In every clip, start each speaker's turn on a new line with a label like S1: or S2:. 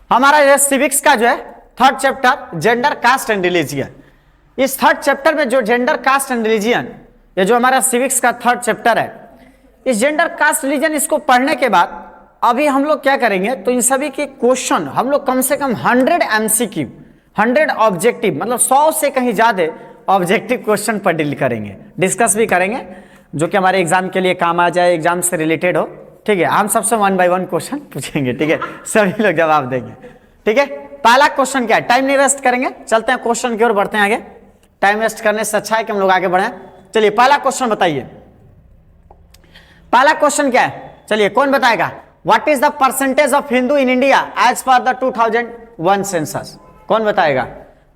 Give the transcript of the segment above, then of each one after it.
S1: हमारा ये सिविक्स का जो है third chapter gender cast and religion. इस थर्ड चैप्टर में जो जेंडर कास्ट एंड रिलीजियन, ये जो हमारा सिविक्स का थर्ड चैप्टर है, इस जेंडर कास्ट रिलीजन इसको पढ़ने के बाद अभी हम लोग क्या करेंगे, तो इन सभी के क्वेश्चन हम लोग कम से कम 100 MCQ, 100 ऑब्जेक्टिव, मतलब 100 से कहीं ज्यादा ऑब्जेक्टिव क्वेश्चन पर डील करेंगे, डिस्कस भी करेंगे, जो कि हमारे एग्जाम के लिए काम आ जाए, एग्जाम से रिलेटेड हो। ठीक है, हम सबसे 1 by 1 क्वेश्चन पूछेंगे। ठीक है, सभी लोग जवाब देंगे। ठीक है, पहला क्वेश्चन क्या है, टाइम नहीं वेस्ट करेंगे, चलते हैं क्वेश्चन की ओर बढ़ते हैं आगे। टाइम वेस्ट करने से अच्छा है कि हम लोग आगे बढ़े। चलिए पहला क्वेश्चन बताइए, पहला क्वेश्चन क्या है, चलिए कौन बताएगा। What is the percentage of Hindu in India as per the 2001 census, कौन बताएगा।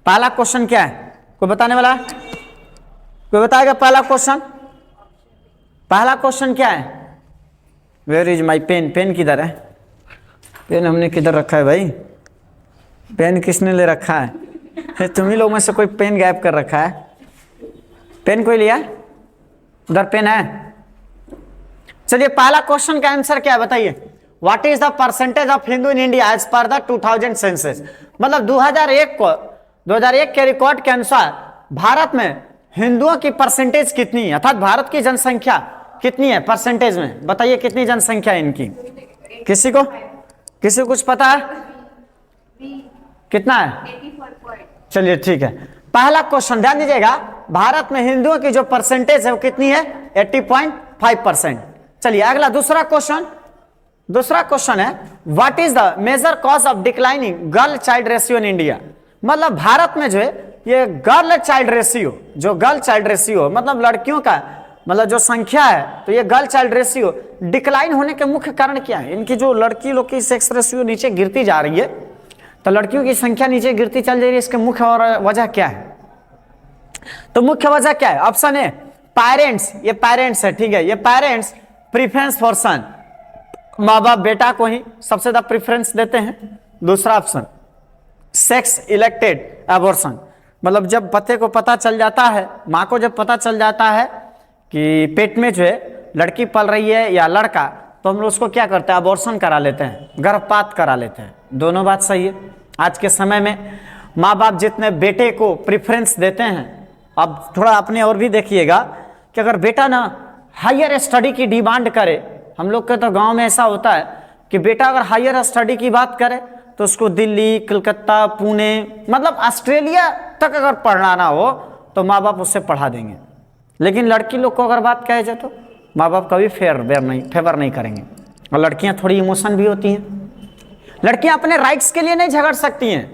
S1: पहला क्वेश्चन क्या है, कोई बताने वाला, कोई बताएगा पहला क्वेश्चन। पहला क्वेश्चन क्या है, where is my pen, pen किधर है, पेन हमने किधर रखा है भाई, पेन किसने ले रखा है, तुम्ही लोग में से कोई पेन गायब कर रखा है, पेन कोई लिया, उधर पेन है। चलिए पहला क्वेश्चन का आंसर क्या है बताइए। What is the percentage of Hindu in India as per the 2000 census, मतलब 2001 के रिकॉर्ड के अनुसार भारत में हिंदुओं की परसेंटेज कितनी है, अर्थात भारत की जनसंख्या कितनी है परसेंटेज में, बताइए कितनी जनसंख्या है इनकी, किसी को कुछ पता है, कितना है। चलिए ठीक है, पहला क्वेश्चन ध्यान दीजिएगा, भारत में हिंदुओं की जो परसेंटेज है वो कितनी है, 80.5%। चलिए अगला दूसरा क्वेश्चन है, what is the major cause of declining girl child ratio in India, मतलब भारत में जो है ये गर्ल चाइल्ड रेशियो मतलब लड़कियों का मतलब जो संख्या है, तो ये गर्ल चाइल्ड रेशियो डिक्लाइन होने के मुख्य कारण क्या है, इनकी जो लड़की लोग की सेक्स रेशियो नीचे गिरती जा रही है, तो लड़कियों की संख्या नीचे गिरती चल जा रही है, इसके मुख्य और वजह क्या है। तो मुख्य वजह क्या है, ऑप्शन ए पेरेंट्स, ये पेरेंट्स है, ठीक है, ये पेरेंट्स प्रीफरेंस फॉर सन, माँ बाप बेटा को ही सबसे ज्यादा प्रीफरेंस देते हैं। दूसरा ऑप्शन सेक्स इलेक्टेड एबॉर्शन, मतलब जब बच्चे को पता चल जाता है, माँ को जब पता चल जाता है कि पेट में जो है लड़की पल रही है या लड़का, तो हम लोग उसको क्या करते हैं, अबॉर्शन करा लेते हैं, गर्भपात करा लेते हैं। दोनों बात सही है। आज के समय में माँ बाप जितने बेटे को प्रेफरेंस देते हैं, अब थोड़ा अपने और भी देखिएगा कि अगर बेटा ना हायर स्टडी की डिमांड करे, हम लोग के तो गांव में ऐसा होता है कि बेटा अगर हायर स्टडी की बात करे तो उसको दिल्ली, कलकत्ता, पुणे, मतलब ऑस्ट्रेलिया तक अगर पढ़ाना हो तो माँ बाप उससे पढ़ा देंगे। लेकिन लड़की लोग को अगर बात कहे जाए तो माँ बाप कभी फेवर नहीं करेंगे। और लड़कियां थोड़ी इमोशन भी होती हैं, लड़कियां अपने राइट्स के लिए नहीं झगड़ सकती हैं,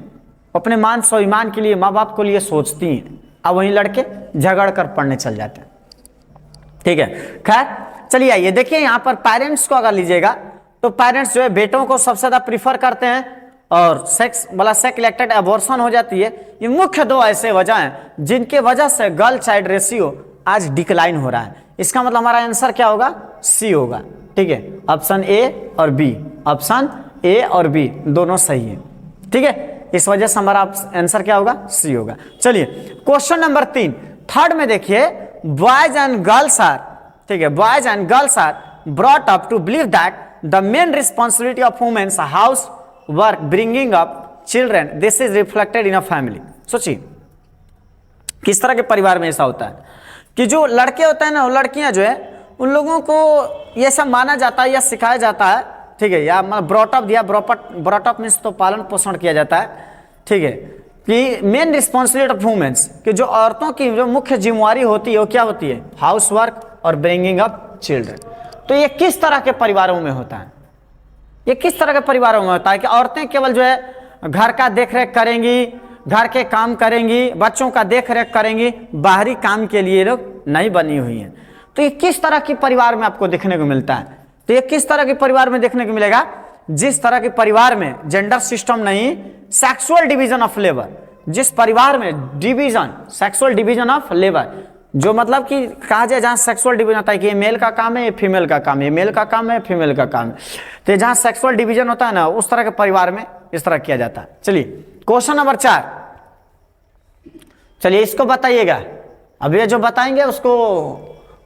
S1: अपने मान स्वाभिमान के लिए माँ बाप को लिए सोचती हैं, अब वहीं लड़के झगड़ कर पढ़ने चल जाते हैं। ठीक है, खैर चलिए आइए देखिए, यहाँ पर पेरेंट्स को अगर लीजिएगा तो पेरेंट्स जो है बेटों को सबसे ज्यादा प्रीफर करते हैं, और सेक्स इलेक्टेड एबॉर्शन हो जाती है। ये मुख्य दो ऐसे वजह हैं जिनके वजह से गर्ल चाइल्ड रेशियो आज डिक्लाइन हो रहा है। इसका मतलब हमारा आंसर क्या होगा, सी होगा। ठीक है, ऑप्शन ए और बी, ऑप्शन ए और बी दोनों सही है। ठीक है, इस वजह से हमारा आंसर क्या होगा, सी होगा। चलिए क्वेश्चन नंबर 3, थर्ड में देखिए, बॉयज एंड गर्ल्स आर, ठीक है, boys and girls are brought up to believe that the main responsibility of women's house work bringing up children, this is reflected in a family. सोचिए किस तरह के परिवार में ऐसा होता है कि जो लड़के होते हैं ना, वो लड़कियां जो है उन लोगों को ये सब माना जाता है या सिखाया जाता है, ठीक है, या ब्रॉटअप दिया, ब्रॉटअप मीन्स तो पालन पोषण किया जाता है। ठीक है, कि मेन रिस्पॉन्सिबिलिटी ऑफ वुमेन्स, कि जो औरतों की जो मुख्य जिम्मेवारी होती है वो क्या होती है, हाउस वर्क और ब्रिंगिंग अप चिल्ड्रन। तो ये किस तरह के परिवारों में होता है, ये किस तरह के परिवारों में होता है कि औरतें केवल जो है घर का देखरेख करेंगी, घर के काम करेंगी, बच्चों का देखरेख करेंगी, बाहरी काम के लिए लोग नहीं बनी हुई हैं। तो ये किस तरह के परिवार में आपको देखने को मिलता है, तो ये किस तरह के परिवार में देखने को मिलेगा, जिस तरह के परिवार में जेंडर सिस्टम नहीं, सेक्सुअल डिवीजन ऑफ लेबर, जिस परिवार में division, sexual division of labour, जो मतलब कि कहा जाए जहां सेक्सुअल डिवीजन होता है कि ये मेल का काम है, ये फीमेल का काम है, ये मेल का काम है, फीमेल का काम है, तो जहां सेक्सुअल डिवीजन होता है ना, उस तरह के परिवार में इस तरह किया जाता है। चलिए क्वेश्चन नंबर 4, चलिए इसको बताइएगा। अब ये जो बताएंगे उसको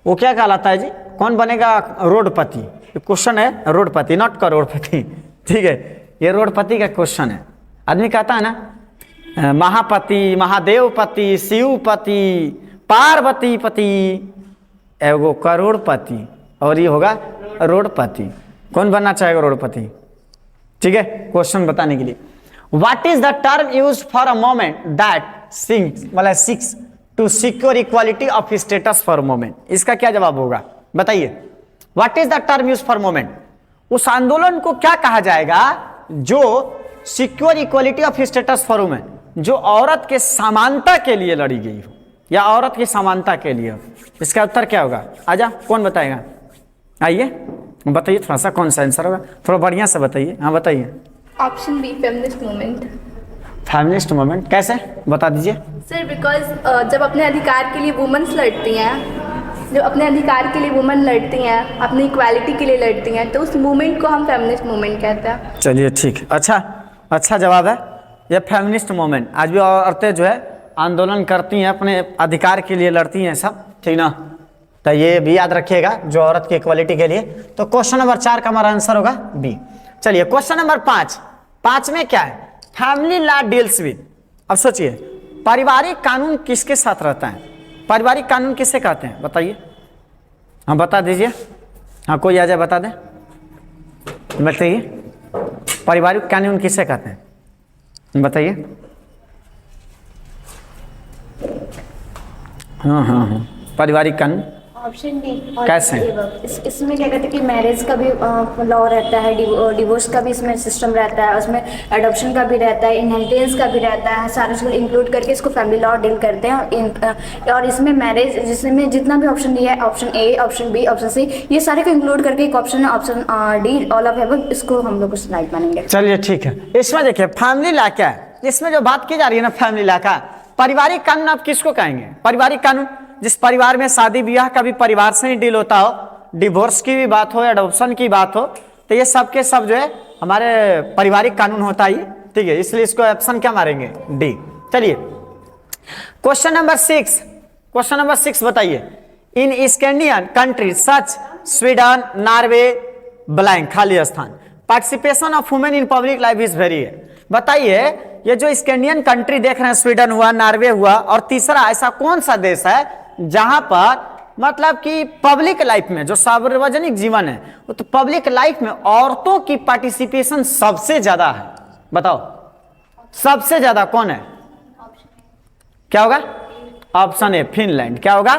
S1: वो क्या कहलाता है जी, कौन बनेगा रोडपति, क्वेश्चन है रोडपति, नॉट करोड़पति। ठीक है, ये रोडपति का क्वेश्चन है। आदमी कहता है ना महापति, महादेवपति, शिवपति, पार्वती पति, एगो करोड़पति, और ये होगा रोडपति। कौन बनना चाहेगा रोडपति? ठीक है, क्वेश्चन बताने के लिए, what is the term use for a moment that seeks to secure equality of status for moment? इसका क्या जवाब होगा बताइए। What is the term use for moment? उस आंदोलन को क्या कहा जाएगा जो secure equality of status for women, जो औरत के समानता के लिए लड़ी गई हो या औरत की समानता के लिए हो? इसका उत्तर क्या होगा? आजा, कौन बताएगा? आइए बताइए, थोड़ा सा कौन सा आंसर होगा, थोड़ा बढ़िया से बताइए। हाँ बताइए।
S2: Option B, feminist movement.
S1: Feminist movement कैसे, बता दीजिए।
S2: सर बिकॉज जब अपने अधिकार के लिए वुमेन्स लड़ती हैं, जब अपने अधिकार के लिए वुमेन लड़ती हैं, अपनी इक्वालिटी के लिए लड़ती हैं, तो उस मूवमेंट को हम फेमिनिस्ट मूवमेंट कहते हैं।
S1: चलिए ठीक, अच्छा जवाब है ये फेमिनिस्ट मूवमेंट। आज भी औरतें जो है आंदोलन करती हैं, अपने अधिकार के लिए लड़ती हैं सब, ठीक ना? तो ये भी याद रखिएगा, जो औरत की इक्वालिटी के लिए। तो क्वेश्चन नंबर 4 का हमारा आंसर होगा बी। चलिए क्वेश्चन नंबर 5 में क्या है? फैमिली लॉ डील्स विद, अब सोचिए पारिवारिक कानून किसके साथ रहता है? पारिवारिक कानून किसे कहते हैं बताइए? हाँ बता दीजिए। हाँ कोई आ जाए बता दे, बताइए पारिवारिक कानून किसे कहते हैं बताइए। हाँ पारिवारिक कानून
S3: ऑप्शन डी।
S1: कैसे?
S3: इसमें क्या कहते हैं कि मैरिज का भी लॉ रहता है, डिवोर्स का भी इसमें सिस्टम रहता है, उसमें अडॉप्शन का भी रहता है, इनहेरिटेंस का भी रहता है, सारे इसको इंक्लूड करके इसको फैमिली लॉ डील करते हैं। और इसमें मैरिज, जिसमें जितना भी ऑप्शन दिया है, option A, option B, option C, ये सारे को इंक्लूड करके एक ऑप्शन है, option D, all of above, इसको हम लोग राइट मानेंगे।
S1: चलिए ठीक है। इसमें देखिए फैमिली लॉ क्या है, इसमें जो बात की जा रही है ना फैमिली लॉ का, पारिवारिक कानून आप किसको कहेंगे? पारिवारिक कानून जिस परिवार में शादी ब्याह का भी परिवार से ही डील होता हो, डिवोर्स की भी बात हो, एडॉप्शन की बात हो, तो ये सब के सब जो है हमारे पारिवारिक कानून होता ही, ठीक है। इसलिए इसको ऑप्शन क्या मारेंगे? डी। चलिए क्वेश्चन नंबर 6 बताइए। In Scandinavian countries such Sweden, Norway, blank खाली स्थान, participation of women in public life is very है। बताइए ये जो स्कैंडिनेवियन कंट्री देख रहे हैं, स्वीडन हुआ, नॉर्वे हुआ, और तीसरा ऐसा कौन सा देश है जहां पर मतलब कि पब्लिक लाइफ में, जो सार्वजनिक जीवन है, वो तो पब्लिक लाइफ में औरतों की पार्टिसिपेशन सबसे ज्यादा है? बताओ सबसे ज्यादा कौन है? क्या होगा? Option A, Finland. क्या होगा?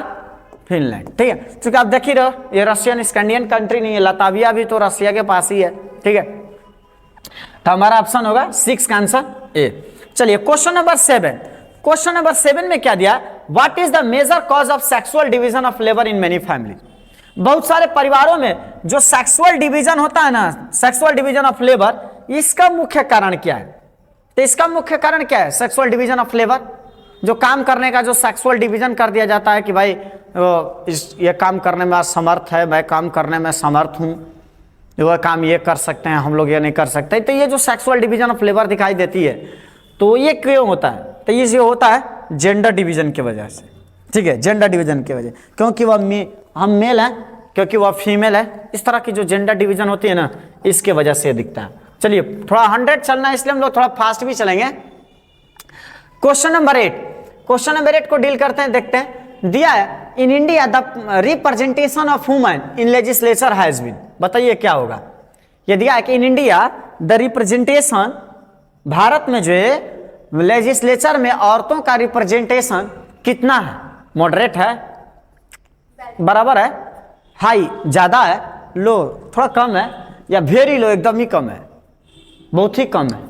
S1: फिनलैंड, ठीक है। क्योंकि आप देख ही रहो, ये रशियन स्कैंडिनेवियन कंट्री नहीं है, लताविया भी तो रशिया के पास ही है, ठीक है। तो हमारा ऑप्शन होगा 6 का आंसर ए। चलिए क्वेश्चन नंबर 7 में क्या दिया? What is the major cause of sexual division of labour in many family? बहुत सारे परिवारों में जो सेक्सुअल डिवीजन होता है ना, सेक्सुअल डिवीजन ऑफ लेबर, इसका मुख्य कारण क्या है? तो इसका मुख्य कारण क्या है? सेक्सुअल डिवीजन ऑफ लेबर, जो काम करने का जो सेक्सुअल डिवीजन कर दिया जाता है कि भाई ये काम करने में असमर्थ है, मैं काम करने में समर्थ हूं, वह काम ये कर सकते हैं, हम लोग ये नहीं कर सकते। तो ये जो सेक्सुअल डिवीजन ऑफ लेबर दिखाई देती है, तो ये क्यों होता है? तो ये होता है जेंडर डिवीजन की वजह से, ठीक है, जेंडर डिवीजन की वजह, क्योंकि वह हम मेल है, क्योंकि वह फीमेल है, इस तरह की जो जेंडर डिवीजन होती है ना, इसके वजह से दिखता है। चलिए थोड़ा 100 चलना है, इसलिए हम लोग थोड़ा फास्ट भी चलेंगे। क्वेश्चन नंबर 8 को डील करते हैं, देखते हैं। दिया है in India the representation of women in legislature has been. बताइए क्या होगा? ये दिया है कि in India the representation, Bharat में जो है लेजिस्लेचर में औरतों का रिप्रेजेंटेशन कितना है? मॉडरेट है, बराबर है, हाई ज्यादा है, लो थोड़ा कम है, या वेरी लो एकदम ही कम है, बहुत ही कम है,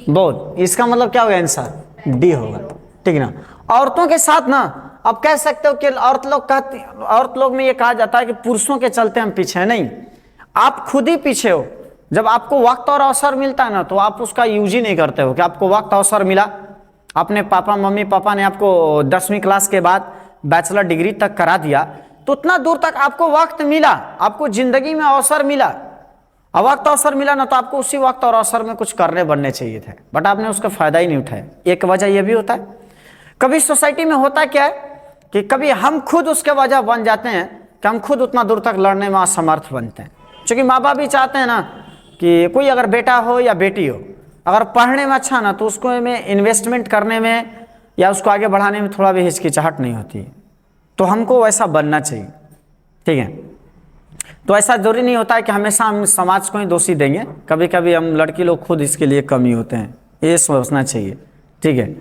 S1: बहुत। इसका मतलब क्या होगा? आंसर डी होगा, ठीक है ना। औरतों के साथ ना अब कह सकते हो कि औरत लोग में ये कहा जाता है कि पुरुषों के चलते हम पीछे हैं, नहीं, आप खुद ही पीछे हो। जब आपको वक्त और अवसर मिलता है ना, तो आप उसका यूज ही नहीं करते हो कि आपको वक्त अवसर मिला, अपने मम्मी पापा ने आपको 10वीं क्लास के बाद बैचलर डिग्री तक करा दिया, तो उतना दूर तक आपको वक्त मिला, आपको जिंदगी में अवसर मिला, अब वक्त अवसर मिला ना, तो आपको उसी वक्त और अवसर में कुछ करने बनने चाहिए थे, बट आपने उसका फायदा ही नहीं उठाया। एक वजह यह भी होता है, कभी सोसाइटी में होता क्या है कि कभी हम खुद उसके वजह बन जाते हैं कि हम खुद उतना दूर तक लड़ने में असमर्थ बनते हैं, क्योंकि माँ बाप भी चाहते हैं ना कि कोई अगर बेटा हो या बेटी हो, अगर पढ़ने में अच्छा ना, तो उसको में इन्वेस्टमेंट करने में या उसको आगे बढ़ाने में थोड़ा भी हिचकिचाहट नहीं होती है। तो हमको वैसा बनना चाहिए, ठीक है। तो ऐसा जरूरी नहीं होता है कि हमेशा हम समाज को ही दोषी देंगे, कभी कभी हम लड़की लोग खुद इसके लिए कमी होते हैं, ये सोचना चाहिए, ठीक है।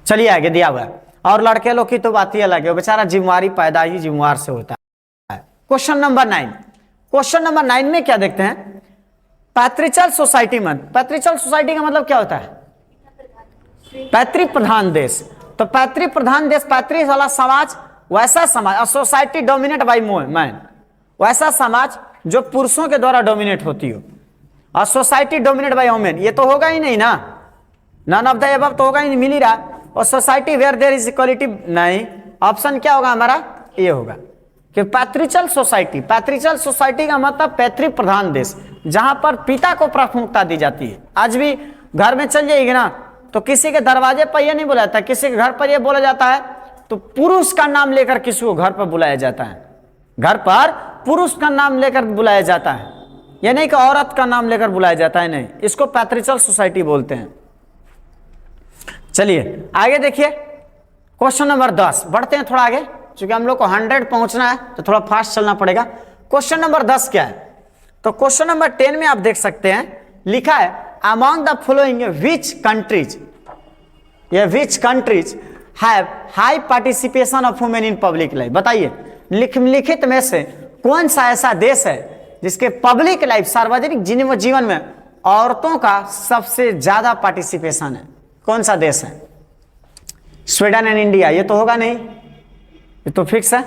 S1: चलिए आगे दिया हुआ है। और लड़के लोग की तो बात ही अलग है, बेचारा जिम्मेवारी पैदा ही जिम्मेवार से होता है। क्वेश्चन नंबर 9, क्वेश्चन नंबर 9 में क्या देखते हैं, पैट्रिचल सोसाइटी में। पैट्रिचल सोसाइटी का मतलब क्या होता है, पैतृक प्रधान देश। तो पैतृक प्रधान देश, पैतृक वाला समाज, वैसा समाज, सोसाइटी डोमिनेट बाय मैन, वैसा समाज जो पुरुषों के द्वारा डोमिनेट होती हो। और सोसाइटी डोमिनेट बाय वुमेन, ये तो होगा ही नहीं ना, नन ऑफ द अबव तो होगा ही नहीं, मिल ही रहा। और society where there is equality, नहीं, ऑप्शन क्या होगा हमारा, ये होगा कि पैट्रिचल सोसाइटी। पैट्रिचल सोसाइटी का मतलब पैतृक प्रधान देश, जहां पर पिता को प्राथमिकता दी जाती है। आज भी घर में चल जाएगी ना, तो किसी के दरवाजे पर यह नहीं बोला जाता, किसी के घर पर यह बोला जाता है तो पुरुष का नाम लेकर किसी को घर पर बुलाया जाता है, घर पर पुरुष का नाम लेकर बुलाया जाता है, यह नहीं कि औरत का नाम लेकर बुलाया जाता है, नहीं, इसको पैट्रिचल सोसाइटी बोलते हैं। चलिए आगे देखिए, क्वेश्चन नंबर 10, बढ़ते हैं थोड़ा आगे, क्योंकि हम लोग को 100 पहुंचना है तो थोड़ा फास्ट चलना पड़ेगा। क्वेश्चन नंबर 10 क्या है, तो क्वेश्चन नंबर 10 में आप देख सकते हैं, लिखा है among the following which countries, ये which countries have high participation of women in public life. बताइए लिखित में से कौन सा ऐसा देश है जिसके पब्लिक लाइफ, सार्वजनिक जीवन में औरतों का सबसे ज्यादा पार्टिसिपेशन है, कौन सा देश है? स्वीडन एंड इंडिया, ये तो होगा नहीं, ये तो फिक्स है,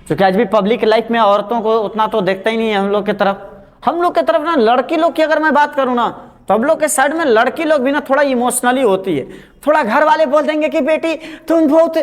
S1: क्योंकि आज भी पब्लिक लाइफ में औरतों को उतना तो देखता ही नहीं है हम लोग की तरफ। हम लोग की तरफ ना लड़की लोग की अगर मैं बात करूं ना, तो हम लोग के साइड में लड़की लोग भी ना थोड़ा इमोशनली होती है। थोड़ा घर वाले बोल देंगे कि बेटी तुम बहुत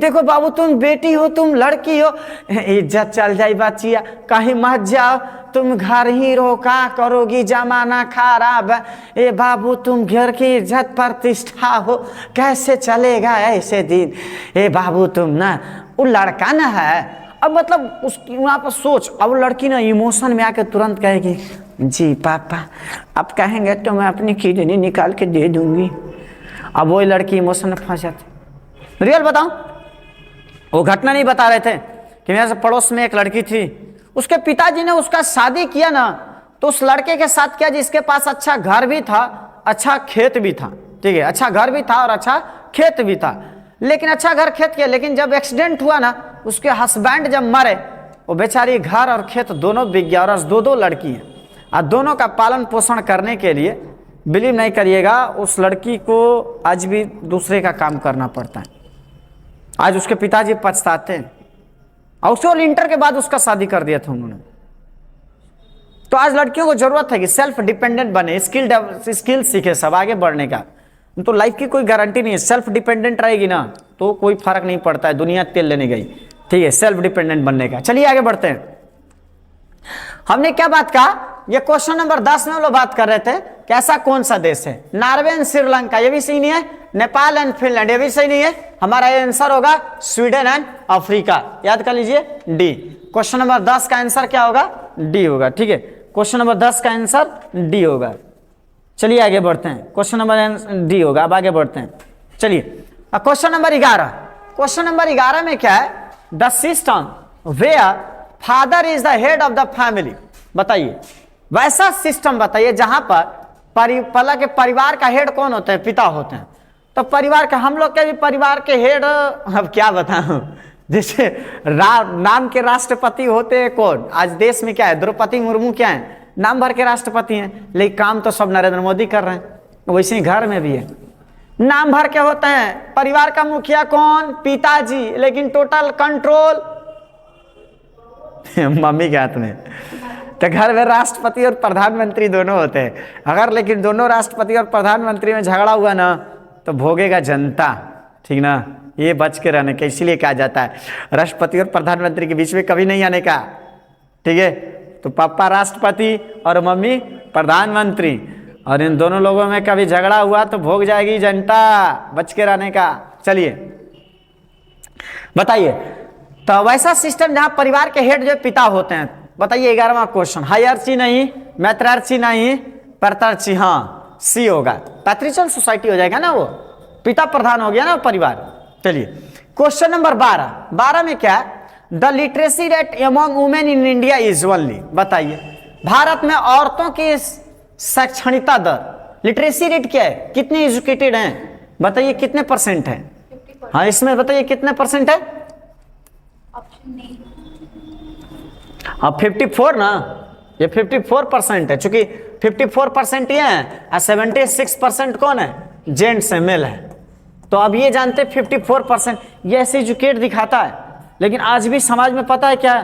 S1: देखो बाबू तुम बेटी हो, तुम लड़की हो, इज्जत चल जाए बचिया, कहीं मत जाओ, तुम घर ही रहो, का करोगी, जमाना खराब है, ए बाबू तुम घर की इज्जत प्रतिष्ठा हो, कैसे चलेगा ऐसे दिन, ए बाबू तुम ना, वो लड़का ना है। अब मतलब उसकी वहां पर सोच, अब लड़की ना इमोशन में आके तुरंत कहेगी जी पापा अब कहेंगे तो मैं अपनी किडनी निकाल के दे दूंगी। अब वही लड़की इमोशन में फंस जाती। रियल बताऊं, वो घटना नहीं बता रहे थे कि मेरे पड़ोस में एक लड़की थी, उसके पिताजी ने उसका शादी किया ना, तो उस लड़के के साथ किया जिसके पास अच्छा घर भी था, अच्छा खेत भी था, ठीक है, अच्छा घर भी था और अच्छा खेत भी था। लेकिन अच्छा घर खेत किया, लेकिन जब एक्सीडेंट हुआ ना, उसके हस्बैंड जब मरे, वो बेचारी घर और खेत दोनों बिक गया, और दो लड़की हैं, और दोनों का पालन पोषण करने के लिए बिलीव नहीं करिएगा, उस लड़की को आज भी दूसरे का काम करना पड़ता है। आज उसके पिताजी पछताते हैं, और उसको इंटर के बाद उसका शादी कर दिया था उन्होंने। तो आज लड़कियों को जरूरत है कि सेल्फ डिपेंडेंट बने, स्किल सीखे सब आगे बढ़ने का। तो लाइफ की कोई गारंटी नहीं है, सेल्फ डिपेंडेंट रहेगी ना तो कोई फर्क नहीं पड़ता है, दुनिया तेल लेने गई, ठीक है, सेल्फ डिपेंडेंट बनने का। चलिए आगे बढ़ते हैं। हमने क्या बात कहा, ये क्वेश्चन नंबर 10 में हम लोग बात कर रहे थे कि ऐसा कौन सा देश है, नॉर्वे एंड श्रीलंका, ये भी सही नहीं है, नेपाल एंड फिनलैंड, ये भी सही नहीं है, हमारा आंसर होगा स्वीडन एंड अफ्रीका, याद कर लीजिए डी। क्वेश्चन नंबर 10 का आंसर क्या होगा, डी होगा, ठीक है, क्वेश्चन नंबर 10 का आंसर डी होगा। चलिए आगे बढ़ते हैं, क्वेश्चन नंबर डी होगा। अब आगे बढ़ते हैं, चलिए क्वेश्चन नंबर 11। क्वेश्चन नंबर 11 में क्या है, the system where father is the head of the family. बताइए वैसा सिस्टम बताइए जहां पर पहला के परिवार का हेड कौन होते हैं, पिता होते हैं। तो परिवार का, हम लोग के भी परिवार के हेड, अब क्या बताऊं, जैसे नाम के राष्ट्रपति होते हैं कौन, आज देश में क्या है, द्रौपदी मुर्मू क्या है, नाम भर के राष्ट्रपति हैं, लेकिन काम तो सब नरेंद्र मोदी कर रहे हैं। वैसे ही घर में भी है, नाम भर के होते हैं। परिवार का मुखिया कौन, पिताजी, लेकिन टोटल कंट्रोल मम्मी के हाथ में। तो घर में राष्ट्रपति और प्रधानमंत्री दोनों होते हैं, अगर लेकिन दोनों राष्ट्रपति और प्रधानमंत्री में झगड़ा हुआ ना तो भोगेगा जनता, ठीक ना, ये बच के रहने का, इसीलिए कहा जाता है राष्ट्रपति और प्रधानमंत्री के बीच में कभी नहीं आने का, ठीक है। तो पापा राष्ट्रपति और मम्मी प्रधानमंत्री, और इन दोनों लोगों में कभी झगड़ा हुआ तो भोग जाएगी जनता, बच के रहने का। चलिए बताइए, तो वैसा सिस्टम जहां परिवार के हेड जो पिता होते हैं, बताइए 11वां क्वेश्चन, हायरची नहीं, मैत्रार्ची नहीं, परतार्ची, हाँ सी होगा, पैट्रिशल सोसाइटी हो जाएगा ना, वो पिता प्रधान हो गया ना परिवार। चलिए क्वेश्चन नंबर 12 में क्या है, the literacy rate among women in India is only, बताइए भारत में औरतों की शैक्षणिकता दर, लिटरेसी रेट क्या है, कितने एजुकेटेड हैं, बताइए कितने परसेंट है, हाँ इसमें बताइए कितने परसेंट है, अब 54 ना, ये 54% है, चूंकि 54% ये है और 76% कौन है, जेंट्स है, मेल है। तो अब ये जानते 54% ये ऐसे एजुकेट दिखाता है, लेकिन आज भी समाज में पता है क्या,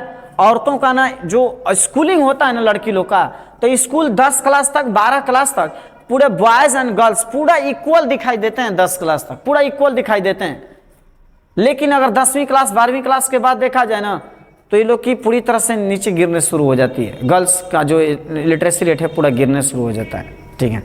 S1: औरतों का ना जो स्कूलिंग होता है ना लड़की लोग का, तो स्कूल 10 क्लास तक 12 क्लास तक पूरे बॉयज एंड गर्ल्स पूरा इक्वल दिखाई देते हैं, 10 क्लास तक पूरा इक्वल दिखाई देते हैं। लेकिन अगर 10वीं क्लास 12वीं क्लास के बाद देखा जाए ना, तो ये लोग की पूरी तरह से नीचे गिरने शुरू हो जाती है, गर्ल्स का जो लिटरेसी रेट है पूरा गिरने शुरू हो जाता है। ठीक है,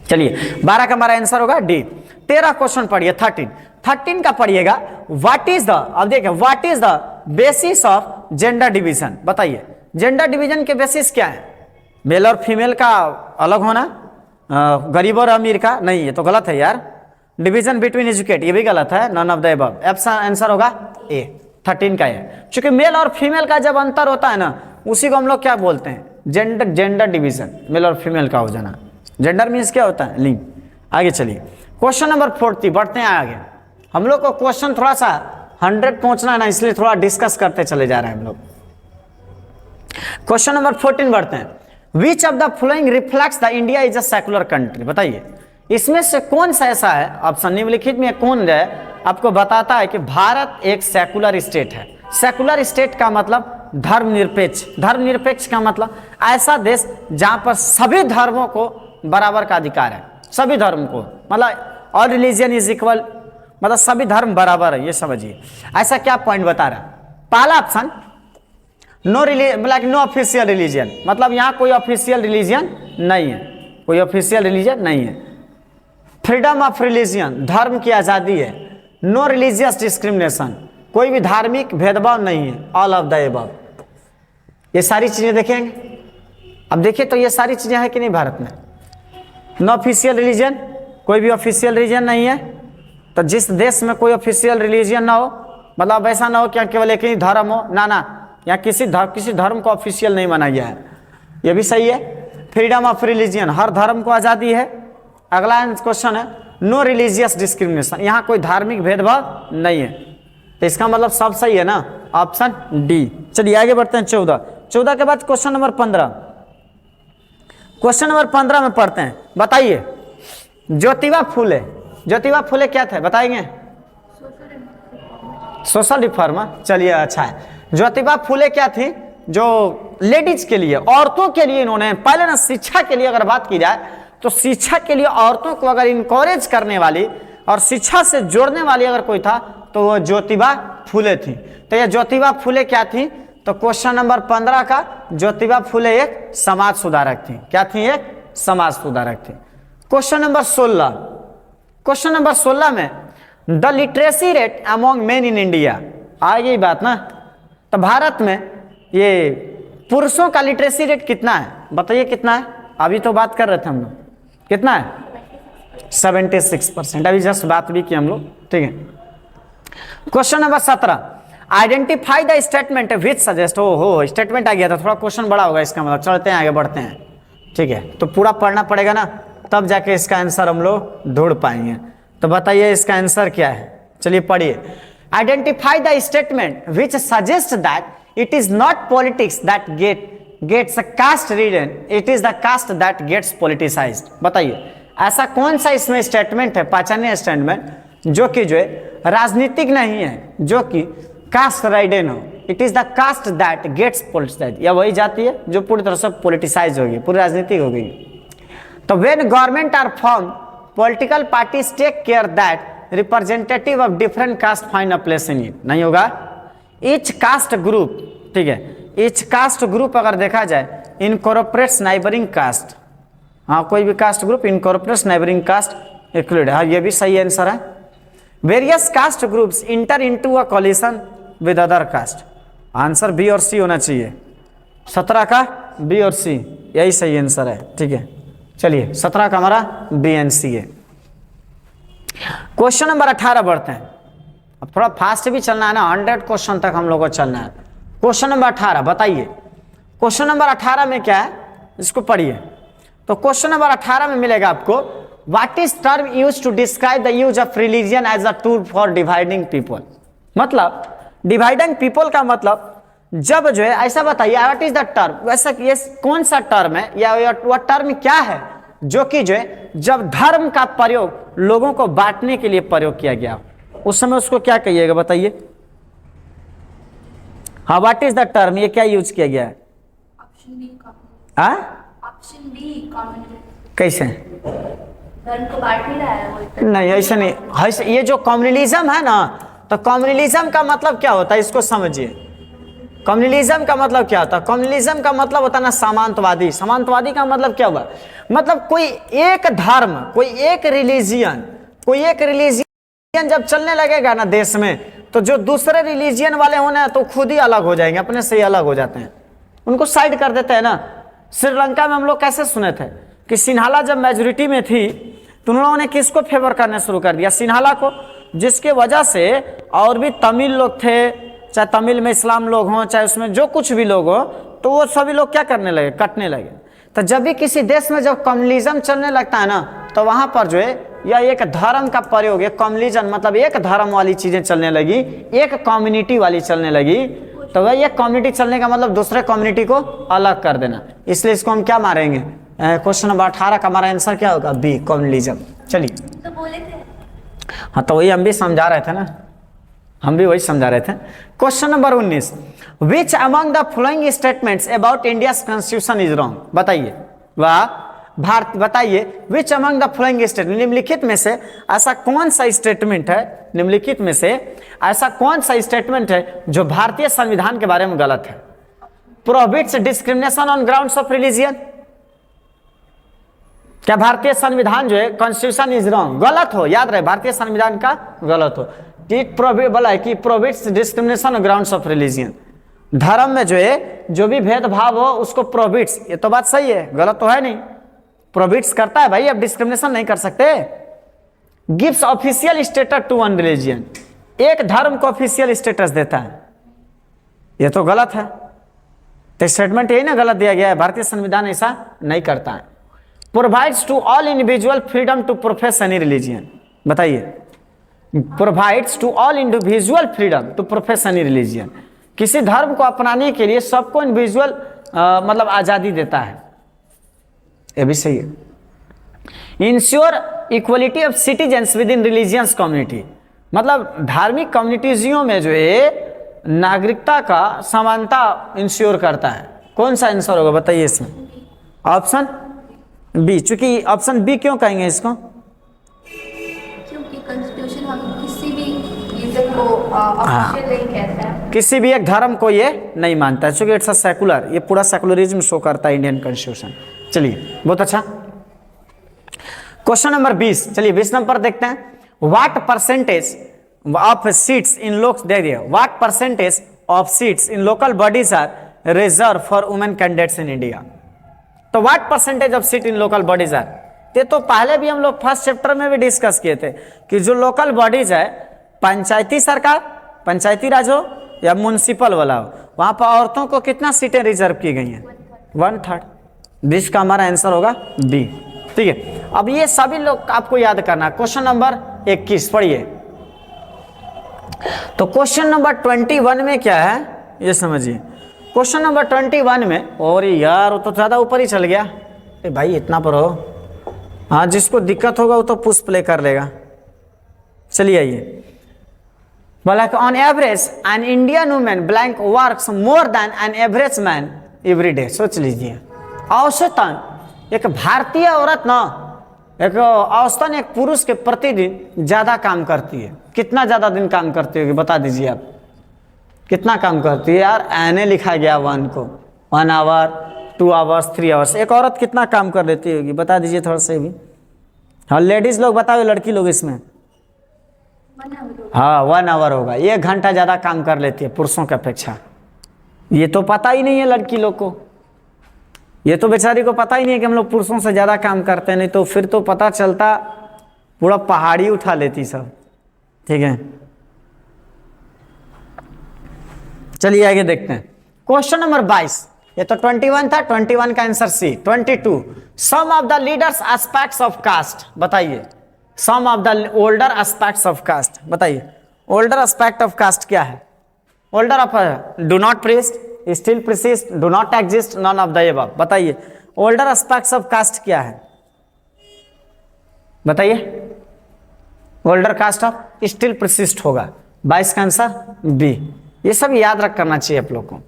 S1: चलिए 12 का हमारा आंसर होगा डी। 13 क्वेश्चन पढ़िए, 13 का पढ़िएगा, व्हाट इज द, अब देखिए what is the basis of gender division, बताइए जेंडर डिवीजन के बेसिस क्या है, मेल और फीमेल का अलग होना, गरीब और अमीर का नहीं, ये तो गलत है यार, डिवीजन बिटवीन एजुकेट ये भी गलत है, none of the above, answer होगा ए 13 का है। चूंकि मेल और फीमेल का जब अंतर होता है ना, उसी को हम लोग क्या बोलते हैं, जेंडर डिवीजन, मेल और फीमेल का हो जाना। जेंडर मीन्स क्या होता है, लिंग। आगे चलिए क्वेश्चन नंबर 40, बढ़ते हैं आगे। हम लोग को क्वेश्चन थोड़ा सा 100 पहुंचना है ना, इसलिए थोड़ा डिस्कस करते चले जा रहे हैं हम लोग। क्वेश्चन नंबर 14 बढ़ते हैं, विच of the following reflects the India is a secular country, बताइए इसमें से कौन सा ऐसा है, ऑप्शन निम्नलिखित में कौन है आपको बताता है कि भारत एक सेकुलर स्टेट है। सेकुलर स्टेट का मतलब धर्मनिरपेक्ष, धर्मनिरपेक्ष का मतलब ऐसा देश जहां पर सभी धर्मों को बराबर का अधिकार है, सभी धर्म को, मतलब ऑल रिलीजन इज इक्वल, मतलब सभी धर्म बराबर है, ये समझिए। ऐसा क्या पॉइंट बता रहा है, पहला option no religion, no official religion, मतलब यहाँ कोई ऑफिशियल रिलीजन नहीं है, कोई ऑफिशियल रिलीजन नहीं है। फ्रीडम ऑफ रिलीजन, धर्म की आज़ादी है। नो रिलीजियस डिस्क्रिमिनेशन, कोई भी धार्मिक भेदभाव नहीं है। ऑल ऑफ द अबव, ये सारी चीजें देखेंगे। अब देखिए तो ये सारी चीजें हैं कि नहीं भारत में। नो ऑफिशियल रिलीजन, कोई भी ऑफिशियल रिलीजन नहीं है। तो जिस देश में कोई ऑफिशियल रिलीजन ना हो, मतलब ऐसा ना हो कि केवल एक ही धर्म हो, ना या किसी धर्म को ऑफिशियल नहीं माना गया है, ये भी सही है। फ्रीडम ऑफ रिलीजन, हर धर्म को आज़ादी है। अगला क्वेश्चन है नो रिलीजियस डिस्क्रिमिनेशन, यहाँ कोई धार्मिक भेदभाव नहीं है, तो इसका मतलब सब सही है ना, ऑप्शन डी। चलिए आगे बढ़ते हैं 14 के बाद क्वेश्चन नंबर 15। क्वेश्चन नंबर 15 में पढ़ते हैं, बताइए ज्योतिबा फुले, ज्योतिबा फुले क्या थे बताएंगे? सोशल रिफॉर्मर, चलिए अच्छा है। ज्योतिबा फुले क्या थी, जो लेडीज के लिए, औरतों के लिए इन्होंने पहले ना शिक्षा के लिए अगर बात की जाए तो शिक्षा के लिए औरतों को अगर इनकरेज करने वाली और शिक्षा से जोड़ने वाली अगर कोई था तो वो ज्योतिबा फुले थी। तो ये ज्योतिबा फुले क्या थी, तो क्वेश्चन नंबर 15 का ज्योतिबा फुले एक समाज सुधारक थी। क्या थी? एक समाज सुधारक थी। क्वेश्चन नंबर 16, क्वेश्चन नंबर 16 में the literacy rate among men in India, आ गई बात ना। तो भारत में ये पुरुषों का लिटरेसी रेट कितना है, बताइए कितना है? अभी तो बात कर रहे थे हम लोग, कितना है? 76%, अभी जस्ट बात भी की हम लोग, ठीक है। Question number 17, identify the statement which suggest, हो स्टेटमेंट आ गया था, थोड़ा क्वेश्चन बड़ा होगा इसका मतलब। चलते हैं आगे बढ़ते हैं, ठीक है। तो पूरा पढ़ना पड़ेगा ना, तब जाके इसका आंसर हम लोग ढूंढ पाएंगे। तो बताइए इसका आंसर क्या है, चलिए पढ़िए। Identify the statement which suggest that it is not politics that gets caste reason, it is the caste that gets politicised. बताइए ऐसा कौन सा इसमें स्टेटमेंट है, पहचानिए स्टेटमेंट, जो कि जो है राजनीतिक नहीं है, जो कि कास्ट राइडन हो। It is the caste that gets politicised, या वही जाती है जो पूरी तरह से पॉलिटिसाइज होगी, पूरी राजनीतिक हो गई। तो when government are form, political parties take care that representative of different caste find a place in it, नहीं होगा। ईच कास्ट ग्रुप, ठीक है, ईच कास्ट ग्रुप अगर देखा जाए इनकॉर्पोरेट्स नाइबरिंग कास्ट, हाँ कोई भी caste group incorporates neighbouring caste include, हाँ ये भी सही आंसर है। Various caste groups enter into a coalition with other caste, answer B और सी होना चाहिए। 17 का बी और सी, यही सही आंसर है। ठीक है, चलिए 17 का हमारा बी एंड सी है। क्वेश्चन नंबर 18 बढ़ते हैं। अब थोड़ा फास्ट भी चलना है ना, 100 क्वेश्चन तक हम लोग को चलना है। क्वेश्चन नंबर 18 बताइए। क्वेश्चन नंबर 18 में क्या है, इसको पढ़िए। तो क्वेश्चन नंबर 18 में मिलेगा आपको, what is term use to describe the use of religion as a tool for dividing people. मतलब डिवाइडिंग पीपल का मतलब जब जो है, ऐसा बताइए व्हाट इज द टर्म, वैसा ये कौन सा टर्म है या वह टर्म क्या है जो कि जो है जब धर्म का प्रयोग लोगों को बांटने के लिए प्रयोग किया गया, उस समय उसको क्या कहिएगा बताइए। हाँ, व्हाट इज द टर्म, ये क्या यूज किया गया है?
S2: ऑप्शन बी
S1: हाँ,
S2: ऑप्शन बी कम्युनिटी।
S1: कैसे?
S2: धर्म को बांट नहीं रहा है वो।
S1: नहीं, ऐसा नहीं। ऐसे ये जो कम्युनलिज्म है ना, तो कम्युनलिज्म का मतलब क्या होता है, इसको समझिए। कम्युनलिज्म का मतलब क्या होता है? कम्युनलिज्म का मतलब होता है ना सामंतवादी। सामंतवादी का मतलब क्या हुआ? मतलब कोई एक धर्म, कोई एक रिलीजियन जब चलने लगेगा ना देश में, तो जो दूसरे रिलीजियन वाले होने तो खुद ही अलग हो जाएंगे, अपने से ही अलग हो जाते हैं, उनको साइड कर देते हैं ना। श्रीलंका में हम लोग कैसे सुने थे कि सिन्हाला जब मेजोरिटी में थी तो उन्होंने ने किसको फेवर करना शुरू कर दिया? सिन्हाला को, जिसके वजह से और भी तमिल लोग थे, चाहे तमिल में इस्लाम लोग हों, चाहे उसमें जो कुछ भी लोग हो, तो वो सभी लोग क्या करने लगे? कटने लगे। तो जब भी किसी देश में जब कम्युनलिज्म चलने लगता है ना, तो वहां पर जो है या एक धर्म का प्रयोग, एक कम्युनलिज्म मतलब एक धर्म वाली चीजें चलने लगी, एक कम्युनिटी वाली चलने लगी, तो वह एक कम्युनिटी चलने का मतलब दूसरे कम्युनिटी को अलग कर देना। इसलिए इसको हम क्या मारेंगे? क्वेश्चन नंबर 18 का हमारा आंसर क्या होगा? B, communalism. चलिए,
S2: तो बोले थे।
S1: हाँ, तो वही हम भी समझा रहे थे ना, हम भी वही समझा रहे थे। Question number 19, which among the following statements about India constitution is wrong. बताइए, वाह भारत, बताइए which among the following statement, निम्नलिखित में से ऐसा कौन सा स्टेटमेंट है, निम्नलिखित में से ऐसा कौन सा स्टेटमेंट है जो भारतीय संविधान के बारे में गलत है? Prohibits discrimination on grounds of religion. क्या भारतीय संविधान जो है कॉन्स्टिट्यूशन इज रॉन्ग, गलत हो? याद रहे, भारतीय संविधान का गलत हो। बोला है कि prohibits discrimination on grounds of religion, धर्म में जो है जो भी भेदभाव हो उसको प्रोहिबिट्स, ये तो बात सही है, गलत तो है नहीं, प्रोहिबिट्स करता है भाई, अब डिस्क्रिमिनेशन नहीं कर सकते। Gives official status to one religion, एक धर्म को ऑफिशियल स्टेटस देता है, ये तो गलत है। तो स्टेटमेंट यही ना गलत दिया गया है, भारतीय संविधान ऐसा नहीं करता है। Provides to all individual freedom to profess any religion. बताइए, provides to all individual freedom to profess any religion, किसी धर्म को अपनाने के लिए सबको इंडिविजुअल मतलब आजादी देता है, ये भी सही है। Ensure equality of citizens with in religious community, मतलब धार्मिक कम्युनिटीजियों में जो है नागरिकता का समानता इंश्योर करता है। कौन सा आंसर होगा बताइए इसमें? Option B. चूंकि ऑप्शन बी क्यों कहेंगे इसको?
S2: क्योंकि कॉन्स्टिट्यूशन हम किसी भी रीजन को ऑफिशियल नहीं कहता है,
S1: किसी भी एक धर्म को ये नहीं मानता है, चूंकि इट्स अ सेकुलर, ये पूरा सेकुलरिज्म शो करता है इंडियन कॉन्स्टिट्यूशन। चलिए, बहुत अच्छा। क्वेश्चन नंबर 20, चलिए 20 नंबर देखते हैं। What percentage of seats in लोक, दे दिया, what percentage of seats in local bodies are reserve for women candidates in India. तो what percentage of seat in local bodies are, ये तो पहले भी हम लोग फर्स्ट चैप्टर में भी डिस्कस किए थे कि जो लोकल बॉडीज है, पंचायती सरकार, पंचायती राज हो या म्युनिसिपल वाला हो, वहां पर औरतों को कितना सीटें रिजर्व की गई हैं? 1/3। 20 का हमारा आंसर होगा बी। ठीक है, अब ये सभी लोग आपको याद करना। क्वेश्चन नंबर 21 पढ़िए। तो क्वेश्चन नंबर 21 में क्या है ये समझिए। क्वेश्चन नंबर 21 में, और यार वो तो ज्यादा ऊपर ही चल गया भाई, इतना पर हो। हाँ, जिसको दिक्कत होगा वो तो पुश प्ले कर लेगा। चलिए आइए, बोला कि on average an Indian women blank works more than an average man every day. सोच लीजिए, औसतन एक भारतीय औरत ना, एक औसतन एक पुरुष के प्रतिदिन ज्यादा काम करती है। कितना ज्यादा दिन काम करती होगी बता दीजिए आप, कितना काम करती है यार? एने लिखा गया 1 को, 1 आवर, 2 आवर्स, 3 आवर्स। एक औरत कितना काम कर लेती होगी बता दीजिए थोड़ा से भी। हाँ, लेडीज लोग बताओ, लड़की लोग इसमें। हाँ, 1 आवर होगा, 1 घंटा ज्यादा काम कर लेती है पुरुषों की अपेक्षा। ये तो पता ही नहीं है लड़की लोग को, ये तो बेचारी को पता ही नहीं है कि हम लोग पुरुषों से ज्यादा काम करते हैं, नहीं तो फिर तो पता चलता पूरा पहाड़ी उठा लेती सब। ठीक है, चलिए आगे देखते हैं। क्वेश्चन नंबर 22, ये तो 21 था, 21 का answer C. 22, some of the leaders aspects of caste, बताइए। Some of the older aspects of caste, बताइए। ओल्डर एस्पेक्ट ऑफ कास्ट क्या है? Older of do not persist, still persist, do not exist, none of the above. बताइए older aspects of caste क्या है? बताइए। Older caste of still persist होगा। 22 का answer B. ये सब याद रख करना चाहिए आप लोग को।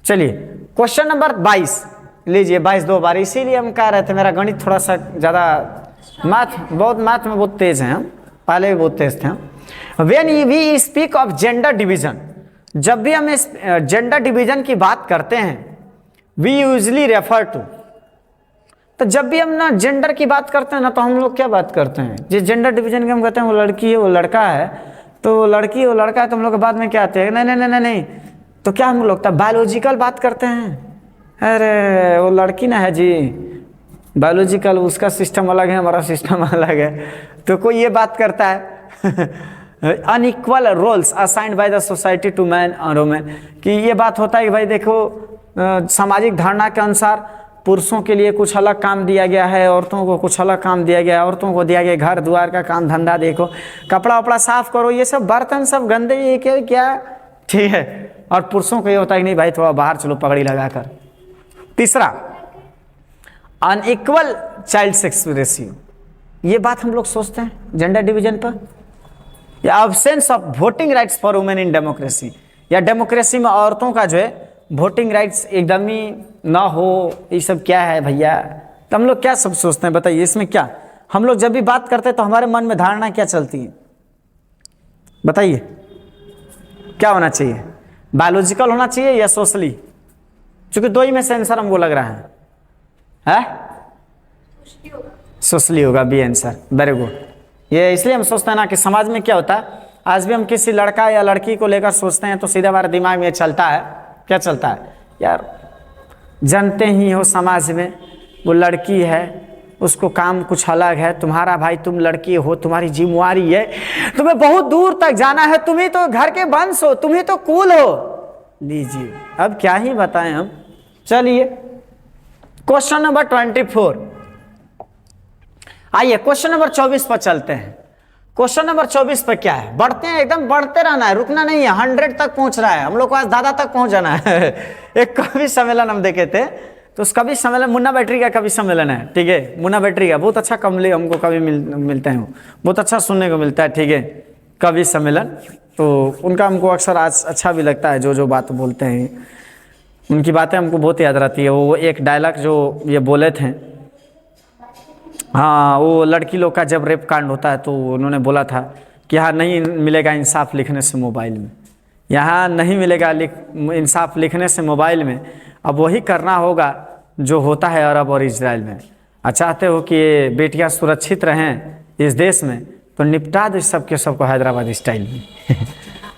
S1: चलिए क्वेश्चन नंबर 22 लीजिए। 22 2 बार, इसीलिए हम कह रहे थे मेरा गणित थोड़ा सा ज्यादा, मैथ में बहुत तेज है, हम पहले भी बहुत तेज थे हम। When we speak of gender division, जब भी हम इस जेंडर डिवीजन की बात करते हैं, we usually refer to, तो जब भी हम ना जेंडर की बात करते हैं ना, तो हम लोग क्या बात करते हैं? जिस जेंडर डिवीजन की हम कहते हैं वो लड़की है वो लड़का है, तो वो लड़की वो लड़का है, तो हम लोग के बाद में क्या आते हैं? नहीं नहीं नहीं नहीं, तो क्या हम लोग बायोलॉजिकल बात करते हैं? अरे वो लड़की ना है जी, बायोलॉजिकल, उसका सिस्टम अलग है, हमारा सिस्टम अलग है। तो कोई ये बात करता है unequal roles assigned by the society to man और वुमेन, कि ये बात होता है कि भाई देखो सामाजिक धारणा के अनुसार पुरुषों के लिए कुछ अलग काम दिया गया है, औरतों को कुछ अलग काम दिया गया है। औरतों को दिया गया घर द्वार का काम धंधा, देखो कपड़ा वपड़ा साफ करो, ये सब बर्तन सब गंदे, ये क्या ठीक है। और पुरुषों को ये होता है कि नहीं भाई थोड़ा बाहर चलो पगड़ी लगाकर। तीसरा, अनइक्वल चाइल्ड सेक्स रेशियो, ये बात हम लोग सोचते हैं जेंडर डिवीजन पर। या absence of voting rights for women in democracy, या डेमोक्रेसी में औरतों का जो है वोटिंग राइट्स एकदम ही ना हो, ये सब क्या है भैया? तो हम लोग क्या सब सोचते हैं बताइए इसमें क्या? हम लोग जब भी बात करते हैं तो हमारे मन में धारणा क्या चलती है बताइए? क्या होना चाहिए? बायोलॉजिकल होना चाहिए या सोशली? क्योंकि दो ही में से आंसर हमको लग रहा है सोशली होगा बी आंसर। Very good. ये इसलिए हम सोचते हैं ना कि समाज में क्या होता है, आज भी हम किसी लड़का या लड़की को लेकर सोचते हैं तो सीधे हमारे दिमाग में चलता है, क्या चलता है यार? जानते ही हो समाज में वो लड़की है, उसको काम कुछ अलग है, तुम्हारा भाई तुम लड़की हो, तुम्हारी जिम्मेवारी है, तुम्हें बहुत दूर तक जाना है, तुम ही तो घर के वंश हो, तुम ही तो कूल हो। लीजिए अब क्या ही बताएं हम। चलिए क्वेश्चन नंबर 24, आइए क्वेश्चन नंबर 24 पर चलते हैं। क्वेश्चन नंबर 24 पर क्या है? बढ़ते हैं, एकदम बढ़ते रहना है, रुकना नहीं है। 100 तक पहुंच रहा है हम लोग को, आज दादा तक पहुंच जाना है। एक कवि सम्मेलन हम देखे थे, तो उस कवि सम्मेलन मुन्ना बैटरी का कवि सम्मेलन है, ठीक है। मुन्ना बैटरी का बहुत अच्छा कमले हमको कवि मिलते हैं, बहुत अच्छा सुनने को मिलता है, ठीक है। कवि सम्मेलन, तो उनका हमको अक्सर आज अच्छा भी लगता है, जो बात बोलते हैं उनकी बातें हमको बहुत याद रहती है। वो एक डायलॉग जो ये बोले थे, हाँ, वो लड़की लोग का जब रेप कांड होता है तो उन्होंने बोला था कि यहाँ नहीं मिलेगा इंसाफ लिखने से मोबाइल में, यहाँ नहीं मिलेगा इंसाफ लिखने से मोबाइल में, अब वही करना होगा जो होता है अरब और इजराइल में। चाहते हो कि ये बेटियाँ सुरक्षित रहें इस देश में, तो निपटा दो सबके सबको हैदराबाद स्टाइल में।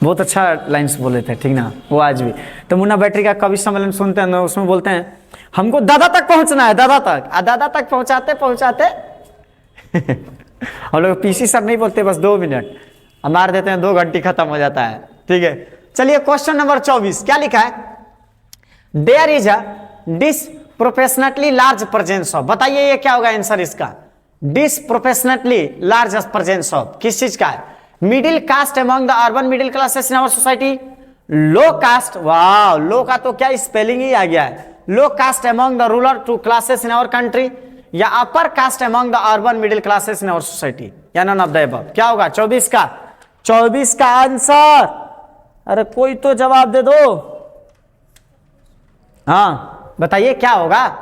S1: बहुत अच्छा लाइन्स बोले थे, ठीक ना, वो आज भी। तो मुन्ना बैटरी का कवि सम्मेलन सुनते हैं, उसमें बोलते हैं हमको दादा तक पहुंचना है, दादा तक। दादा तक पहुंचाते पहुंचाते हम लोग पीसी सर नहीं बोलते, बस 2 मिनट मार देते हैं, 2 घंटे खत्म हो जाता है, ठीक है। चलिए क्वेश्चन नंबर 24 क्या लिखा है? There is a disproportionately large presence of, बताइए ये क्या होगा आंसर इसका? डिसप्रोपोर्शनेटली लार्ज प्रेजेंस ऑफ किस चीज का है? Middle caste among the urban middle classes in our society. Low caste, वाह, लो का तो क्या स्पेलिंग ही आ गया है। Low caste among the rural to classes in our country, या upper caste among the urban middle classes in our society, या none of the above. क्या होगा 24 का? 24 का आंसर, अरे कोई तो जवाब दे दो। हाँ बताइए क्या होगा?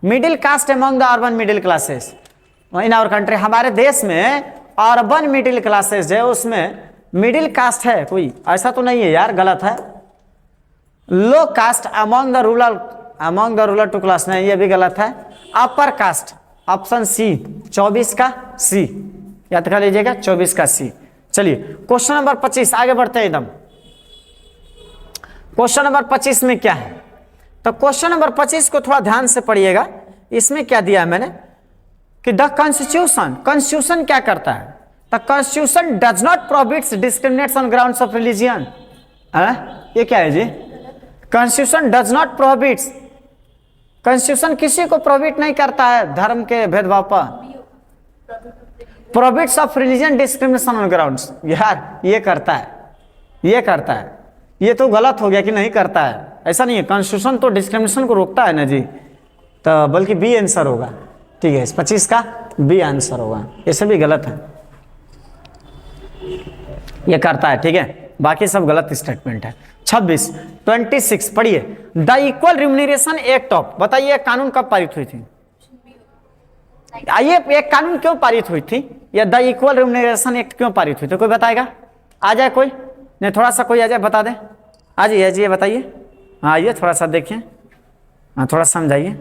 S1: Middle caste among the urban middle classes in our country. हमारे देश में अर्बन मिडिल क्लासेस जो है उसमें मिडिल कास्ट है कोई? ऐसा तो नहीं है यार, गलत है। Low caste among the rural to class, नहीं, ये भी गलत है। अपर कास्ट, ऑप्शन सी 24 का सी, याद कर लीजिएगा 24 का सी। चलिए क्वेश्चन नंबर 25 आगे बढ़ते हैं एकदम। क्वेश्चन नंबर 25 में क्या है? तो क्वेश्चन नंबर 25 को थोड़ा ध्यान से पढ़िएगा। इसमें क्या दिया है मैंने कि द कॉन्स्टिट्यूशन क्या करता है? The constitution does not prohibits discriminates on grounds of religion. ये क्या है जी? Constitution does not prohibits, constitution किसी को प्रोहिबिट नहीं करता है धर्म के भेदभाव पर। Prohibits of religion discrimination on grounds, यार ये करता है, ये करता है, ये तो गलत हो गया कि नहीं करता है, ऐसा नहीं है। कॉन्स्टिट्यूशन तो डिस्क्रिमिनेशन को रोकता है ना जी, तो बल्कि बी आंसर होगा। ठीक है, इस 25 का बी आंसर होगा, ये सभी गलत है, ये करता है। ठीक है, बाकी सब गलत स्टेटमेंट है। 26 पढ़िए। The equal remuneration act of, बताइए कानून कब पारित हुई थी? आइए, एक कानून क्यों पारित हुई थी? या द इक्वल रिम्यूनरेशन एक्ट क्यों पारित हुई थी? कोई बताएगा? आ जाए कोई, नहीं थोड़ा सा कोई आ जाए, बता दे। आ जाइए, बताइए। हाँ आइए, थोड़ा सा देखिए, हाँ थोड़ा समझाइए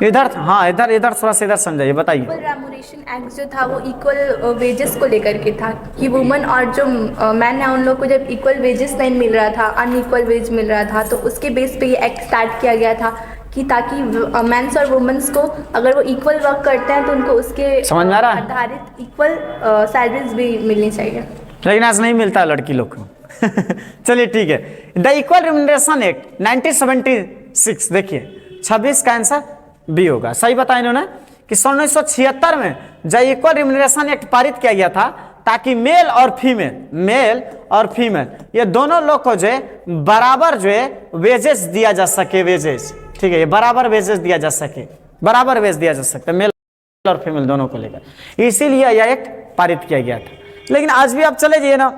S1: इधर। हाँ इधर थोड़ा सा इधर समझाइए, बताइए।
S2: इक्वल रेम्यूनरेशन एक्ट जो था वो इक्वल वेजेस को लेकर के था कि वुमेन और जो मैन है उन लोग को जब इक्वल वेजेस नहीं मिल रहा था, अनइक्वल वेज मिल रहा था, तो उसके बेस पे ये एक्ट स्टार्ट किया गया था कि ताकि मेंस और वुमेन्स को अगर वो इक्वल वर्क करते हैं तो उनको उसके
S1: समझ में आ रहा है?
S2: आधारित इक्वल सैलरीज भी मिलनी चाहिए,
S1: लेकिन आज नहीं मिलता लड़की लोग को। चलिए ठीक है। द इक्वल रिम्यूनरेशन एक्ट 1976, देखिए 26 का आंसर बी होगा। सही बताया इन्होंने कि 1976 में द इक्वल रिम्यूनरेशन एक्ट पारित किया गया था ताकि मेल और फीमेल ये दोनों लोग को जो है बराबर जो है वेजेस दिया जा सके, वेजेस। ठीक है, ये बराबर वेजेस दिया जा सके, बराबर वेज दिया जा सकता है मेल और फीमेल दोनों को लेकर, इसीलिए यह एक्ट पारित किया गया था। लेकिन आज भी आप चले जाइए ना,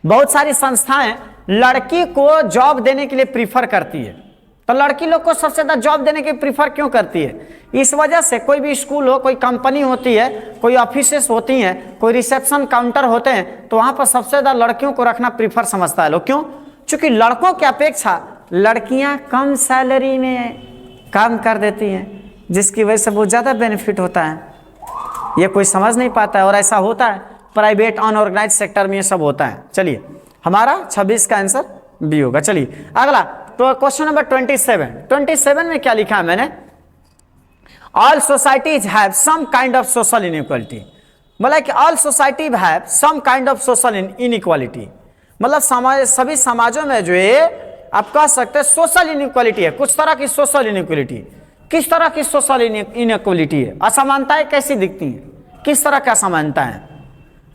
S1: बहुत सारी संस्थाएं लड़की को जॉब देने के लिए प्रीफर करती है। तो लड़की लोग को सबसे ज्यादा जॉब देने के प्रीफर क्यों करती है? इस वजह से कोई भी स्कूल हो, कोई कंपनी होती है, कोई ऑफिसेस होती हैं, कोई रिसेप्शन काउंटर होते हैं, तो वहां पर सबसे ज्यादा लड़कियों को रखना प्रीफर समझता है लोग। क्यों? क्योंकि लड़कों की अपेक्षा लड़कियां कम सैलरी में काम कर देती हैं, जिसकी वजह से बहुत ज्यादा बेनिफिट होता है। ये कोई समझ नहीं पाता है, और ऐसा होता है प्राइवेट अनऑर्गेनाइज सेक्टर में ये सब होता है। चलिए, हमारा 26 का आंसर बी होगा। चलिए अगला, तो क्वेश्चन नंबर 27 में क्या लिखा है मैंने? All societies have some kind of social inequality. मतलब कि all society have some kind of social inequality, मतलब सभी समाजों में जो है आप कह सकते हैं सोशल इनइक्वालिटी है, कुछ तरह की सोशल इनइक्वालिटी। किस तरह की सोशल इनइक्वालिटी है? असमानताएं कैसी दिखती हैं? किस तरह की असमानता है?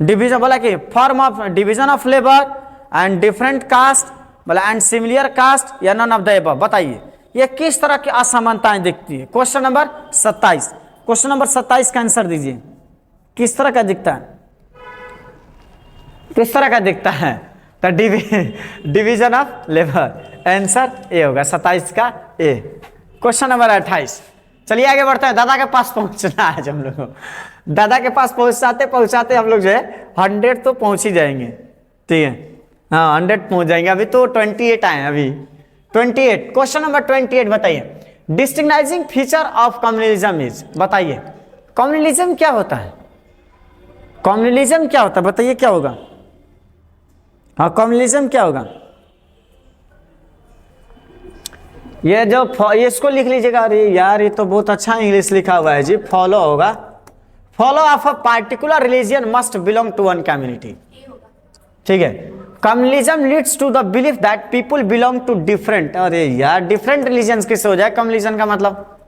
S1: डिवीजन, बोला कि form of division of labour and different caste, बोला एंड सिमिलर कास्ट या नन ऑफ द अबव। बताइए ये किस तरह की असमानताएं दिखती है? क्वेश्चन नंबर 27, क्वेश्चन नंबर 27 का आंसर दीजिए। किस तरह का दिखता है? किस तरह का दिखता है? तो division of labour, answer A होगा 27 का ए। क्वेश्चन नंबर 28, चलिए आगे बढ़ते हैं। दादा के पास पहुंचना है हम लोग को, दादा के पास पहुंचाते हम लोग जो है 100 तो पहुंच ही जाएंगे। ठीक है, हाँ 100 पहुंच जाएंगे। अभी तो 28 आए, अभी 28। क्वेश्चन नंबर 28 बताइए। Distinguishing feature of communalism is, बताइए कम्युनलिज्म क्या होता है? कम्युनलिज्म क्या होता है बताइए, क्या होगा? हाँ कम्युनलिज्म क्या होगा? ये जो इसको लिख लीजिएगा। अरे यार ये तो बहुत अच्छा इंग्लिश लिखा हुआ है जी। फॉलो होगा, follow of a particular religion must belong to one community. ठीक है, communalism leads to the belief that people belong to different, अरे यार डिफरेंट रिलीजन किससे हो जाए कम्युनलिज्म का मतलब?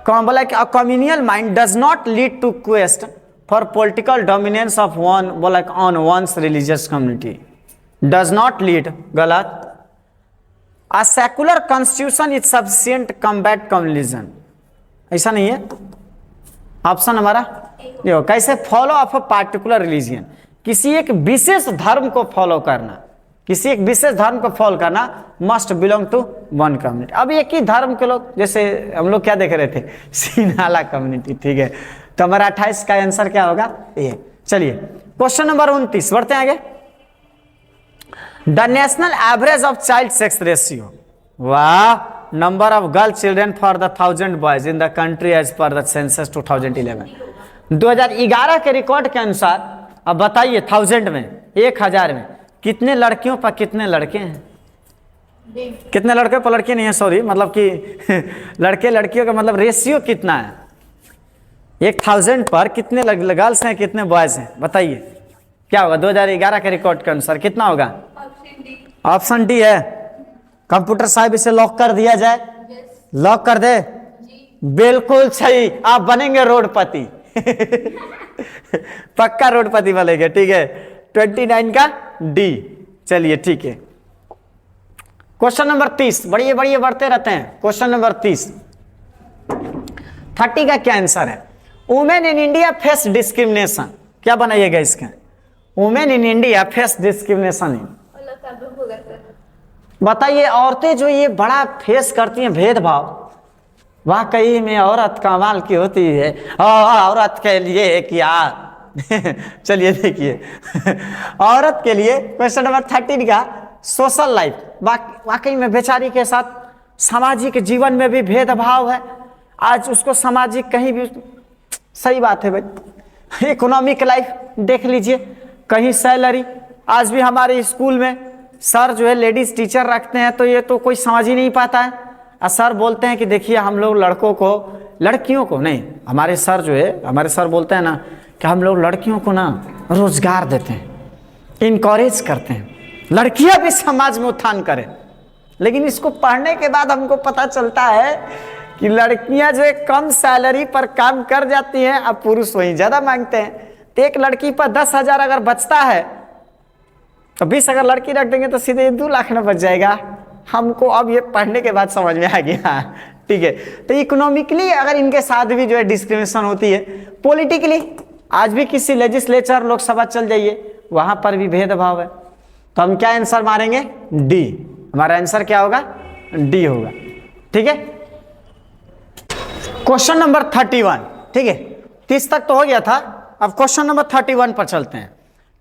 S1: कौन बोला कि a communal mind does not lead to quest for political dominance of one, बोला on ones religious community, does not lead, गलत। A secular constitution is sufficient to combat communism, ऐसा नहीं है। ऑप्शन हमारा ये हो। कैसे? Follow of a particular religion, किसी एक विशेष धर्म को फॉलो करना, किसी एक विशेष धर्म को फॉलो करना, must belong to one community. अब एक ही धर्म के लोग, जैसे हम लोग क्या देख रहे थे, सिन्हाला कम्युनिटी। ठीक है, तो हमारा 28 का आंसर क्या होगा? ये। चलिए क्वेश्चन नंबर 29 बढ़ते हैं आगे। The national average of child sex ratio, वाह, number of girl children for the 1000 boys in the country as per the census 2011। 2011 के रिकॉर्ड के अनुसार अब बताइए 1000 में, 1000 में कितने लड़कियों पर कितने लड़के हैं? कितने लड़के पर लड़की नहीं है, सॉरी, मतलब कि लड़के लड़कियों का मतलब रेशियो कितना है, 1000 पर कितने गर्ल्स हैं कितने बॉयज हैं, बताइए क्या होगा 2011 के रिकॉर्ड के अनुसार कितना होगा? ऑप्शन डी है। कंप्यूटर साहब इसे लॉक कर दिया जाए? लॉक कर दे? बिल्कुल सही, आप बनेंगे रोडपति। पक्का रोडपति बनेंगे, ठीक है। 29 का डी। चलिए ठीक है। क्वेश्चन नंबर 30, बढ़िए बढ़िए बढ़ते रहते हैं। क्वेश्चन नंबर 30 का क्या आंसर है? Women in India face discrimination, क्या बनाइएगा इसका? Women in India face discrimination. बताइए, औरतें जो ये बड़ा फेस करती हैं भेदभाव, वाकई में औरत कमाल की होती है, औरत के लिए क्या। चलिए देखिए, औरत के लिए क्वेश्चन नंबर 13 का सोशल लाइफ, वाकई में बेचारी के साथ सामाजिक जीवन में भी भेदभाव है। आज उसको सामाजिक कहीं भी, सही बात है भाई। इकोनॉमिक लाइफ देख लीजिए, कहीं सैलरी, आज भी हमारे स्कूल में सर जो है लेडीज टीचर रखते हैं, तो ये तो कोई समझ ही नहीं पाता है। और सर बोलते हैं कि देखिए हम लोग लड़कों को, लड़कियों को नहीं, हमारे सर जो है, हमारे सर बोलते हैं ना कि हम लोग लड़कियों को ना रोजगार देते हैं, इनकरेज करते हैं, लड़कियां भी समाज में उत्थान करें। लेकिन इसको पढ़ने के बाद हमको पता चलता है कि लड़कियां जो है कम सैलरी पर काम कर जाती हैं, अब पुरुष वहीं ज्यादा मांगते हैं। तो एक लड़की पर 10,000 अगर बचता है तो 20 अगर लड़की रख देंगे तो सीधे 2 लाख में बच जाएगा। हमको अब ये पढ़ने के बाद समझ में आ गया, ठीक है। तो इकोनॉमिकली अगर इनके साथ भी जो है डिस्क्रिमिनेशन होती है, पॉलिटिकली आज भी किसी लेजिस्लेचर लोकसभा चल जाइए, वहां पर भी भेदभाव है। तो हम क्या आंसर मारेंगे? डी। हमारा आंसर क्या होगा? डी होगा, ठीक है। क्वेश्चन नंबर 31, ठीक है, 30 तक तो हो गया था। अब क्वेश्चन नंबर 31 पर चलते हैं।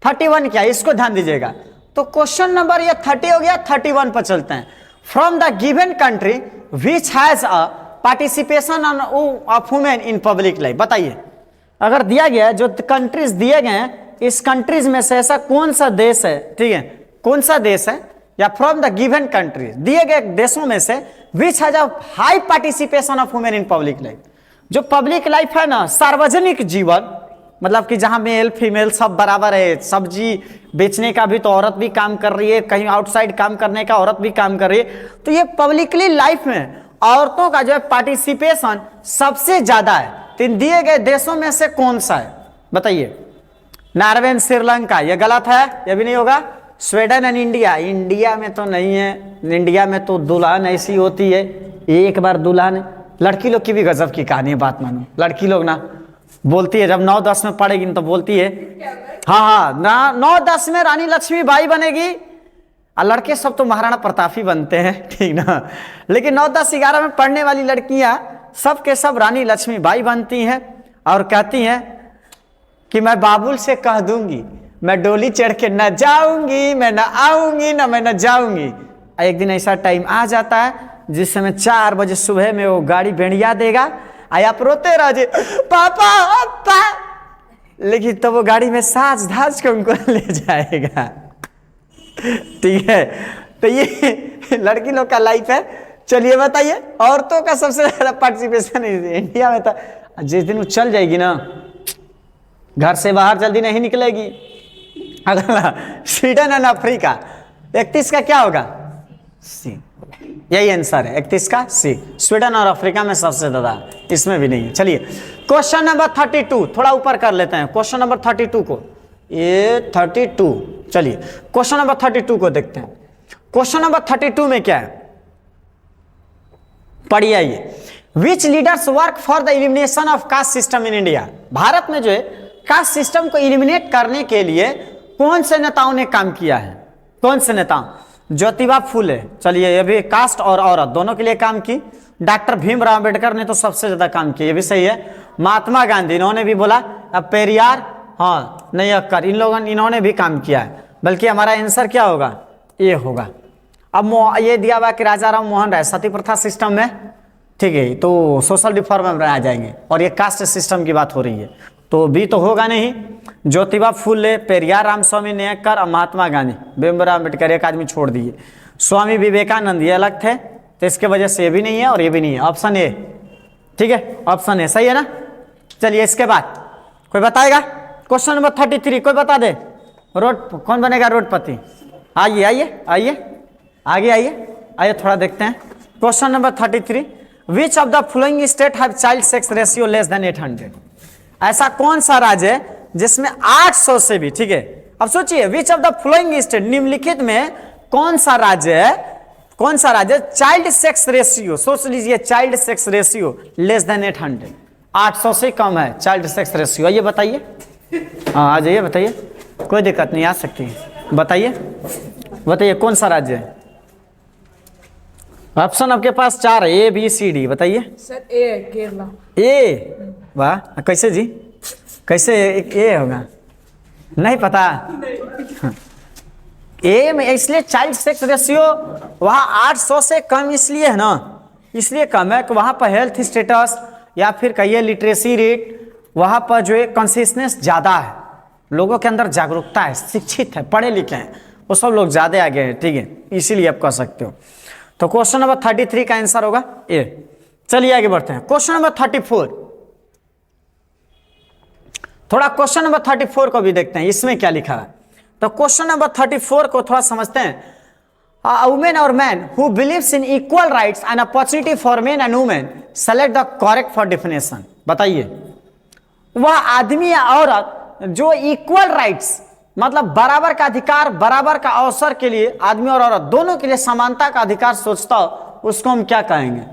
S1: 31 क्या है, इसको ध्यान दीजिएगा। तो क्वेश्चन नंबर ये 30 हो गया, 31 पर चलते हैं। From the given country which has a participation of women in public life. बताइए, अगर दिया गया जो कंट्रीज दिए गए हैं, इस कंट्रीज में से ऐसा कौन सा देश है, ठीक है, कौन सा देश है, या फ्रॉम द गिवन कंट्रीज, दिए गए देशों में से, which has a high participation of women in public life. जो पब्लिक लाइफ है ना, सार्वजनिक जीवन, मतलब कि जहां मेल फीमेल सब बराबर है, सब्जी बेचने का भी तो औरत भी काम कर रही है, कहीं आउटसाइड काम करने का औरत भी काम कर रही है। तो ये पब्लिकली लाइफ में औरतों का जो है पार्टिसिपेशन सबसे ज्यादा है। तो इन दिए गए देशों में से कौन सा है, बताइए? नॉर्वे एंड श्रीलंका, ये गलत है, ये भी नहीं होगा। स्वीडन एंड इंडिया, इंडिया में तो नहीं है, इंडिया में तो दुल्हन ऐसी होती है, एक बार दुल्हन। लड़की लोग की भी गजब की कहानी है, बात मानो। लड़की लोग ना बोलती है, जब 9-10 में पढ़ेगी तो बोलती है, हाँ 9-10 में रानी लक्ष्मीबाई बनेगी, और लड़के सब तो महाराणा प्रताप ही बनते हैं, ठीक ना। लेकिन 9-10-11 में पढ़ने वाली लड़कियां सब के सब रानी लक्ष्मीबाई बनती हैं और कहती हैं कि मैं बाबुल से कह दूंगी, मैं डोली चढ़ के न जाऊंगी, मैं न आऊंगी, न मैं न जाऊंगी। एक दिन ऐसा टाइम आ जाता है जिस समय 4 बजे सुबह में वो गाड़ी भेड़िया देगा, आप रोते रहे पापा पापा, लेकिन तो वो गाड़ी में साज धाज के उनको ले जाएगा, ठीक है। तो ये लड़की लोग का लाइफ है। चलिए बताइए, औरतों का सबसे ज्यादा पार्टिसिपेशन इंडिया में था। जिस दिन वो चल जाएगी ना, घर से बाहर जल्दी नहीं निकलेगी। अगला स्वीडन एंड अफ्रीका, 31 का क्या होगा? सी, यही आंसर है 31 का सी। स्वीडन और अफ्रीका में सबसे ज्यादा, इसमें भी नहीं है। चलिए क्वेश्चन नंबर 32 थोड़ा ऊपर कर लेते हैं। क्वेश्चन नंबर 32 को, ये 32, चलिए क्वेश्चन नंबर 32 को देखते हैं। क्वेश्चन नंबर 32 में क्या है, पढ़िए आइए। Which leaders work for the elimination of caste system in India. Bharat में जो है कास्ट सिस्टम को इलिमिनेट करने के लिए कौन से नेताओं ने काम किया है? कौन से नेता? ज्योतिबा फूले, चलिए ये भी कास्ट और औरत दोनों के लिए काम की। डॉक्टर भीमराव अंबेडकर ने तो सबसे ज्यादा काम किया, ये भी सही है। महात्मा गांधी, इन्होंने भी बोला। अब पेरियार, हाँ नहीं अक्कर, इन लोगों ने, इन्होंने भी काम किया है। बल्कि हमारा आंसर क्या होगा? ये होगा। अब ये दिया हुआ कि राजा राम मोहन राय सती प्रथा सिस्टम में, ठीक है, तो सोशल रिफॉर्म में आ जाएंगे, और ये कास्ट सिस्टम की बात हो रही है, तो भी तो होगा नहीं। ज्योतिबा फूले, पेरियार रामस्वामी नेकर और महात्मा गांधी, भीमराव अम्बेडकर, एक आदमी छोड़ दिए। स्वामी विवेकानंद ये अलग थे, तो इसके वजह से ये भी नहीं है और ये भी नहीं है। ऑप्शन ए, ठीक है, ऑप्शन ए सही है ना। चलिए इसके बाद कोई बताएगा क्वेश्चन नंबर 33, कोई बता दे। रोड कौन बनेगा रोडपति? आइए आइए आइए आगे आइए आइए, थोड़ा देखते हैं। Question number 33, which of the following state have child sex ratio less than 800? ऐसा कौन सा राज्य है जिसमें 800 से भी, ठीक है, अब सोचिए, विच ऑफ द फॉलोइंग स्टेट, निम्नलिखित में कौन सा राज्य है, कौन सा राज्य चाइल्ड सेक्स रेशियो, सोच लीजिए, child sex ratio less than 800, 800 से कम है चाइल्ड सेक्स रेशियो। आइए बताइए, हाँ आ जाइए बताइए, कोई दिक्कत नहीं, आ सकती है, बताइए बताइए कौन सा राज्य है। ऑप्शन आपके पास 4 है, ए बी सी डी, बताइए।
S4: सर ए है, केरला।
S1: ए, वाह, कैसे जी, कैसे एक ए होगा, नहीं पता। ए में इसलिए चाइल्ड सेक्स रेशियो वहाँ 800 से कम इसलिए है ना, इसलिए कम है कि वहाँ पर हेल्थ स्टेटस या फिर कहिए लिटरेसी रेट, वहाँ पर जो है कॉन्शियसनेस ज़्यादा है, लोगों के अंदर जागरूकता है, शिक्षित है, पढ़े लिखे हैं, वो सब लोग ज़्यादा आगे हैं, ठीक है, इसीलिए आप कह सकते हो। तो क्वेश्चन नंबर 33 का आंसर होगा ए। चलिए आगे बढ़ते हैं, क्वेश्चन नंबर 34। थोड़ा क्वेश्चन नंबर 34 को भी देखते हैं, इसमें क्या लिखा है। तो क्वेश्चन नंबर 34 को थोड़ा समझते हैं। वुमेन और man who believes in equal rights and opportunity for main and women, select the correct for definition. बताइए, वह आदमी या औरत जो इक्वल राइट्स, मतलब बराबर का अधिकार, बराबर का अवसर के लिए, आदमी और औरत दोनों के लिए समानता का अधिकार सोचता हो, उसको हम क्या कहेंगे?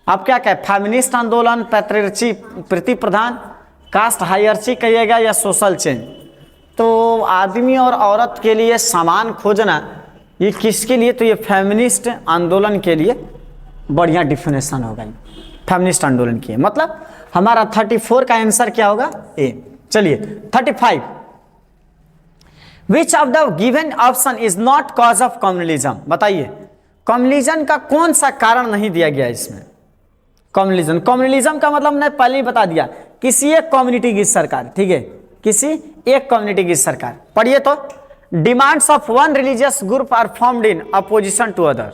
S1: आप क्या कहें? फेमिनिस्ट आंदोलन, पैट्रियार्ची, प्रीति प्रधान, कास्ट हायरार्ची कहिएगा या सोशल चेंज? तो आदमी और औरत के लिए समान खोजना, ये किसके लिए? तो ये फेमिनिस्ट आंदोलन के लिए बढ़िया डिफिनेशन होगा, फेमिनिस्ट आंदोलन की। मतलब हमारा 34 का आंसर क्या होगा? ए। चलिए 35, विच of the given option is not cause of communalism? बताइए, कम्युनलिज्म का कौन सा कारण नहीं दिया गया इसमें? कम्युनलिज्म, कम्युनलिज्म का मतलब मैंने पहले ही बता दिया, किसी एक कम्युनिटी की सरकार, ठीक है, किसी एक कम्युनिटी की सरकार। पढ़िए तो, demands of one religious group are formed in opposition to other,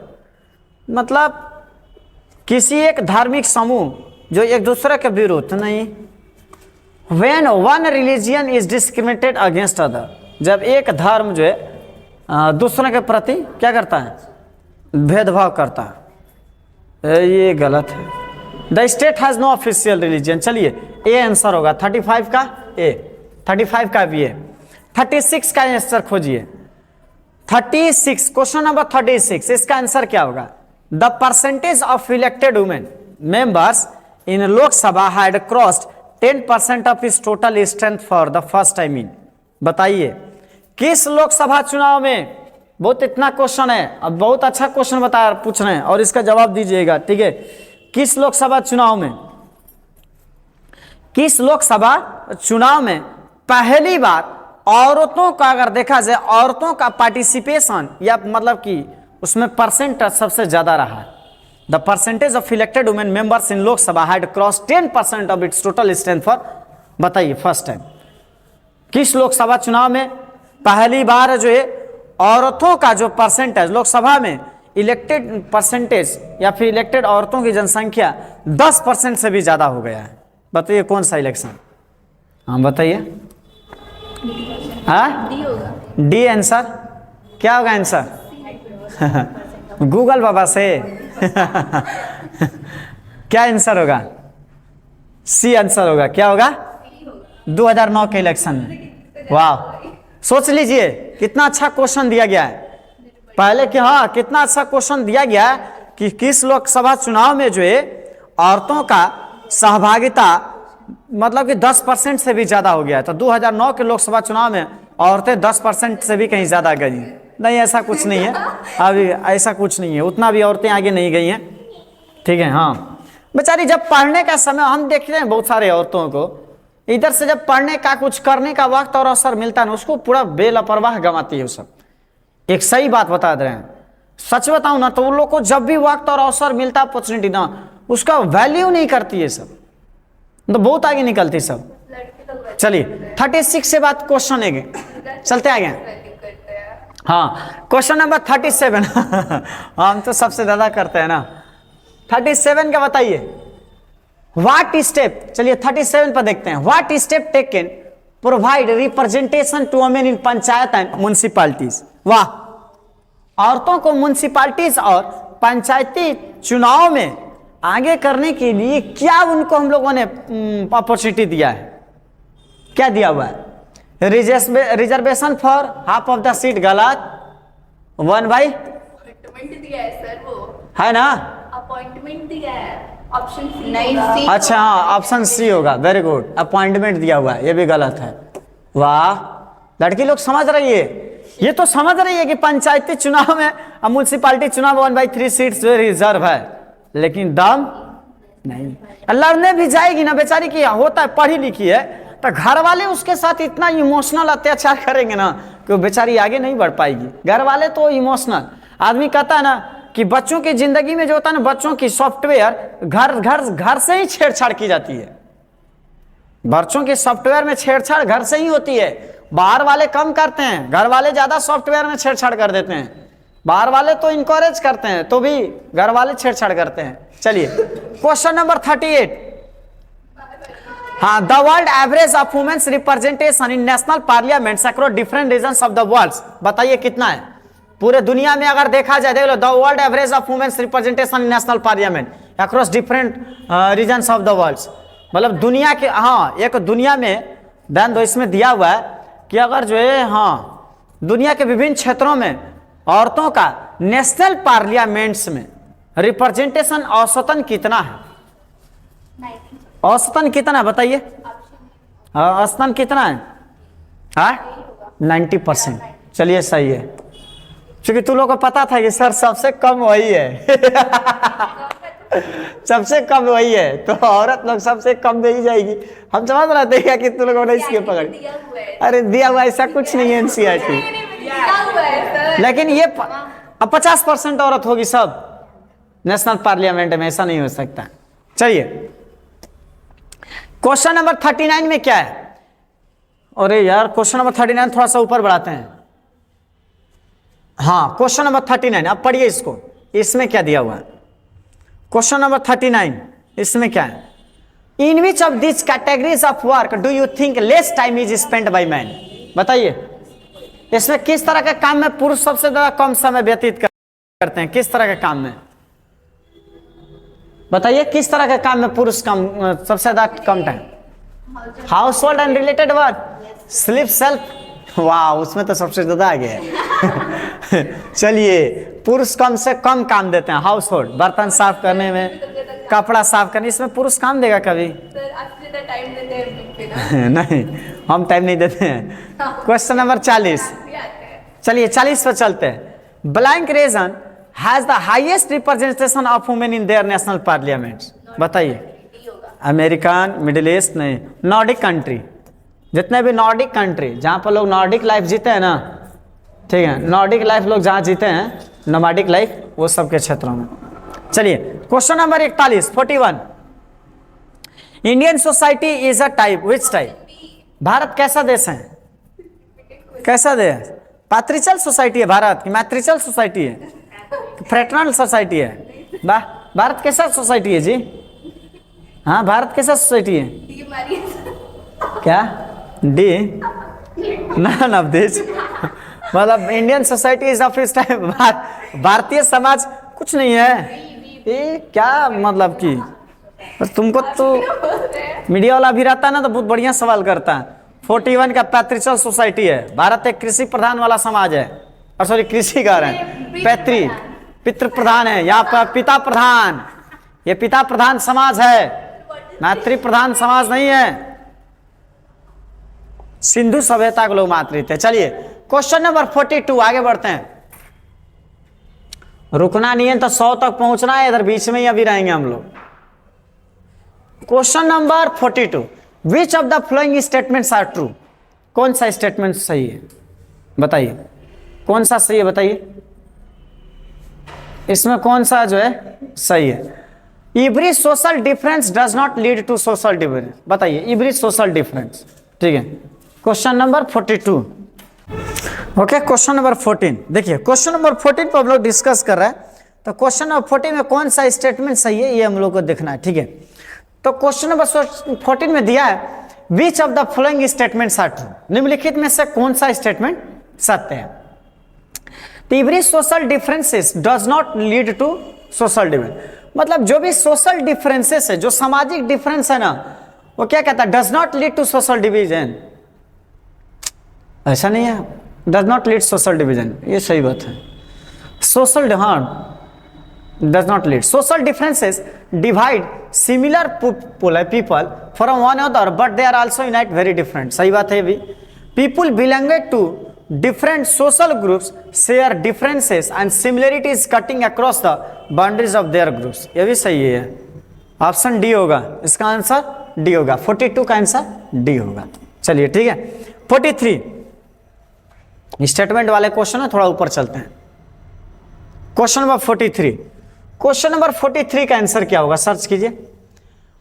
S1: मतलब किसी एक धार्मिक समूह जो एक दूसरे के विरुद्ध नहीं। When one religion is discriminated against other, जब एक धर्म जो है दूसरे के प्रति क्या करता है? भेदभाव करता है, ये गलत है। The state has no official religion. चलिए ए आंसर होगा 35 का ए, 35 का भी है। 36 का आंसर खोजिए। 36, क्वेश्चन नंबर 36, इसका आंसर क्या होगा? The percentage of elected women members in Lok Sabha had crossed 10% of is total strength for the first time in. बताइए किस लोकसभा चुनाव में, बहुत इतना क्वेश्चन है, अब बहुत अच्छा क्वेश्चन बता पूछ रहे हैं और इसका जवाब दीजिएगा, ठीक है। किस लोकसभा चुनाव में, किस लोकसभा चुनाव में पहली बार औरतों का, अगर देखा जाए औरतों का पार्टिसिपेशन या मतलब कि उसमें परसेंटेज सबसे ज्यादा रहा है। The percentage of elected women members in Lok Sabha had cross 10% of its total strength for, बताइए फर्स्ट टाइम किस लोकसभा चुनाव में पहली बार जो है औरतों का जो परसेंटेज लोकसभा में इलेक्टेड परसेंटेज या फिर इलेक्टेड औरतों की जनसंख्या 10% से भी ज्यादा हो गया है। बताइए कौन सा इलेक्शन? हाँ बताइए। हाँ
S2: डी होगा।
S1: डी आंसर क्या होगा? आंसर गूगल बाबा से क्या आंसर होगा? सी आंसर होगा। क्या होगा? 2009 के इलेक्शन में। वाह, सोच लीजिए कितना अच्छा क्वेश्चन दिया गया है पहले कि, हाँ कितना अच्छा क्वेश्चन दिया गया है कि किस लोकसभा चुनाव में जो है औरतों का सहभागिता मतलब कि 10% से भी ज्यादा हो गया है। तो 2009 के लोकसभा चुनाव में औरतें 10% से भी कहीं ज्यादा गई। नहीं, ऐसा कुछ नहीं है, अभी ऐसा कुछ नहीं है, उतना भी औरतें आगे नहीं गई हैं, ठीक है। हाँ बेचारी, जब पढ़ने का समय हम देखते हैं बहुत सारे औरतों को, इधर से जब पढ़ने का कुछ करने का वक्त और अवसर मिलता है ना, उसको पूरा बेलापरवाह गंवाती है वो सब। एक सही बात बता दे रहे हैं, सच बताऊं ना, तो उन लोग को जब भी वक्त और अवसर मिलता है, अपॉर्चुनिटी ना, उसका वैल्यू नहीं करती है सब, तो बहुत आगे निकलती सब। चलिए 36 से बात क्वेश्चन है, चलते आगे। हाँ, क्वेश्चन नंबर 37 हम तो सबसे ज्यादा करते हैं ना। 37 का बताइए, व्हाट स्टेप, चलिए 37 पर देखते हैं। What step taken provide representation to women in panchayat and municipalities. वाह, औरतों को म्युनिसिपैलिटीज और पंचायती चुनाव में आगे करने के लिए क्या उनको हम लोगों ने अपॉर्चुनिटी दिया है, क्या दिया हुआ है? Reservation for half of the seat, गलत। 1/,
S2: अपॉइंटमेंट दिया है सर, वो
S1: है ना?
S2: अपॉइंटमेंट दिया है, ऑप्शन सी
S3: नहीं,
S2: होगा।
S3: सी।
S1: अच्छा हाँ, ऑप्शन सी होगा, वेरी गुड। अपॉइंटमेंट दिया हुआ है, ये भी गलत है। वाह, लड़की लोग समझ रही है, ये तो समझ रही है कि पंचायती चुनाव में म्युनिसिपैलिटी चुनाव 1/3 सीट्स जो रिजर्व है, लेकिन दम नहीं। लड़ने भी जाएगी ना बेचारी, की होता है पढ़ी लिखी है, तो घर वाले उसके साथ इतना इमोशनल अत्याचार करेंगे ना कि वो बेचारी आगे नहीं बढ़ पाएगी। घर वाले तो इमोशनल, आदमी कहता है ना कि बच्चों की जिंदगी में जो होता है ना, बच्चों की सॉफ्टवेयर घर से ही छेड़छाड़ की जाती है। बच्चों के सॉफ्टवेयर में छेड़छाड़ घर से ही होती है। बाहर वाले कम करते हैं, घर वाले ज्यादा सॉफ्टवेयर में छेड़छाड़ कर देते हैं। बाहर वाले तो इनकरेज करते हैं, तो भी घर वाले छेड़छाड़ करते हैं। चलिए क्वेश्चन नंबर 38, हाँ, the world average of women's representation in national parliament across different regions of the world, बताइए कितना है पूरे दुनिया में? अगर देखा जाए, देख लो, the world average of women's representation in national parliament across different regions of the world, मतलब दुनिया के, हाँ एक दुनिया में ध्यान दो, इसमें दिया हुआ है कि अगर जो है, हाँ दुनिया के विभिन्न क्षेत्रों में औरतों का नेशनल पार्लियामेंट्स में रिप्रेजेंटेशन औसतन कितना है? औसतन कितना बताइए? औसतन कितना है? 90%। चलिए सही है, क्योंकि तुम लोग को पता था कि सर सबसे कम वही है सबसे कम वही है, तो औरत लोग सबसे कम दे ही जाएगी। हम समझ रहे थे क्या कि तुम लोगों ने इसके पकड़, अरे दिया हुआ ऐसा कुछ नहीं है एनसीईआरटी, लेकिन ये 50% औरत होगी सब नेशनल पार्लियामेंट में, ऐसा नहीं हो सकता। चलिए क्वेश्चन नंबर 39 में क्या है? अरे यार क्वेश्चन नंबर 39 थोड़ा सा ऊपर बढ़ाते हैं। हाँ, क्वेश्चन नंबर 39, अब पढ़िए इसको, इसमें क्या दिया हुआ है? क्वेश्चन नंबर 39, इसमें क्या है? In which of this categories of work do you think less time is spent by man, बताइए इसमें किस तरह के काम में पुरुष सबसे ज्यादा कम समय व्यतीत करते हैं? किस तरह के काम में बताइए, किस तरह के काम में पुरुष कम सबसे ज्यादा कम time? Household and related work, sleep, self, वाह उसमें तो सबसे ज्यादा आ गया है चलिए, पुरुष कम से कम काम देते हैं हाउस होल्ड, बर्तन साफ करने में, कपड़ा साफ करने, इसमें पुरुष काम देगा कभी?
S2: सर आप ज्यादा टाइम देते हैं
S1: नहीं, हम टाइम नहीं देते हैं। क्वेश्चन नंबर 40, चलिए 40 पर चलते हैं। Blank region has the highest representation of women in their national parliament, बताइए? अमेरिकन, मिडिल ईस्ट, नहीं, नॉर्डिक कंट्री, जितने भी नॉर्डिक कंट्री जहां पर लोग नॉर्डिक लाइफ जीते हैं ना, ठीक है, नॉर्डिक लाइफ लोग जहां जीते हैं, नोमैडिक लाइफ, वो सब के क्षेत्रों में। चलिए question number 41, Indian society is a type, which type? Bharat कैसा देश है? कैसा देश? पैट्रिचल सोसाइटी है भारत की, मैट्रिचल सोसाइटी है, फ्रेटरनल सोसाइटी है? भारत कैसा सोसाइटी है जी? हाँ, भारत कैसा सोसाइटी है? क्या डी ना देश, मतलब इंडियन सोसाइटी इज ऑफ इस टाइम, भारतीय समाज कुछ नहीं है ये, क्या मतलब कि तुमको तो मीडिया वाला भी रहता है ना, तो बहुत बढ़िया सवाल करता है। 41 का पैट्रिचल सोसाइटी है, भारत एक कृषि प्रधान वाला समाज है, और सॉरी कृषि कह रहे हैं, पितृ प्रधान है, यहाँ पर पिता प्रधान, ये पिता प्रधान समाज है, मातृ प्रधान समाज नहीं है। सिंधु सभ्यता को लोग मातृ थे। चलिए क्वेश्चन नंबर 42, आगे बढ़ते हैं, रुकना नहीं है तो 100 तक पहुंचना है, इधर बीच में ही अभी रहेंगे हम लोग। Question number 42, which of the following statements are true? कौन सा स्टेटमेंट सही है बताइए, कौन सा सही है बताइए, इसमें कौन सा जो है सही है? Every social difference does not lead to social difference, बताइए एवरी सोशल डिफरेंस, ठीक है। Question number 42, okay, question number 14 देखिए, क्वेश्चन नंबर 14 पर हम लोग डिस्कस कर रहे हैं। तो क्वेश्चन नंबर 14 में कौन सा स्टेटमेंट सही है ये हम लोग को देखना है, ठीक है। तो क्वेश्चन नंबर 14 में दिया है which of the following statements are true, निम्नलिखित में से कौन सा स्टेटमेंट सत्य है। Every social differences does not lead to social division, मतलब जो भी सोशल डिफरेंसेस है, जो सामाजिक डिफरेंस है ना, वो क्या कहता है, does not lead to social division. ऐसा नहीं है, does not lead social division, ये सही बात है। सोशल, हाँ, does not lead. Social differences divide similar people from one another, but they are also unite very different. सही बात है भी। People belonging to different social groups share differences and similarities cutting across the boundaries of their groups. ये भी सही है, option D होगा इसका आंसर, डी होगा। 42 का आंसर डी होगा। चलिए ठीक है, 43 स्टेटमेंट वाले क्वेश्चन है, थोड़ा ऊपर चलते हैं। क्वेश्चन नंबर 43, क्वेश्चन नंबर 43 का आंसर क्या होगा, सर्च कीजिए।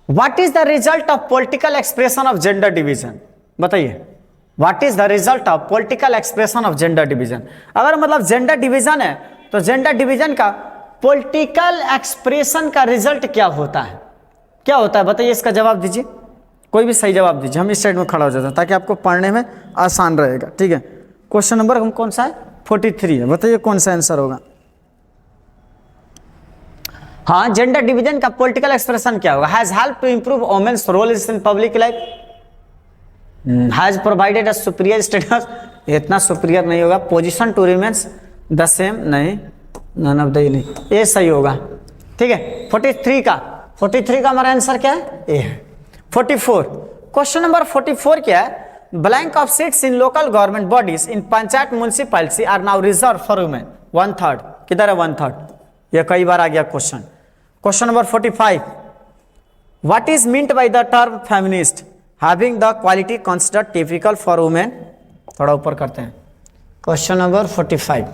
S1: What is the result of political expression of gender division, बताइए। What is the result of political expression of gender division. अगर मतलब जेंडर डिवीजन है तो जेंडर डिवीजन का पॉलिटिकल एक्सप्रेशन का रिजल्ट क्या होता है, क्या होता है बताइए, इसका जवाब दीजिए। कोई भी सही जवाब दीजिए, हम इस साइड में खड़ा हो जाते हैं ताकि आपको पढ़ने में आसान रहेगा, ठीक है। क्वेश्चन नंबर हम कौन सा है, 43 है, बताइए कौन सा आंसर होगा। हाँ, जेंडर डिवीजन का पॉलिटिकल एक्सप्रेशन क्या होगा, has help to improve women's role in public life, has provided a superior status, इतना सुपीरियर नहीं होगा। Position to remains the same, नहीं, नन ऑफ द, नहीं, ये सही होगा, ठीक है। 43 का हमारा आंसर क्या है, ए है। 44, क्वेश्चन नंबर 44 क्या है, blank of seats in local government bodies in panchayat municipality are now reserve for women, 1/3, किधर है 1/3, यह कई बार आ गया question. Question number 45, what is meant by the term feminist, having the quality considered typical for women, थोड़ा ऊपर करते हैं। क्वेश्चन नंबर 45,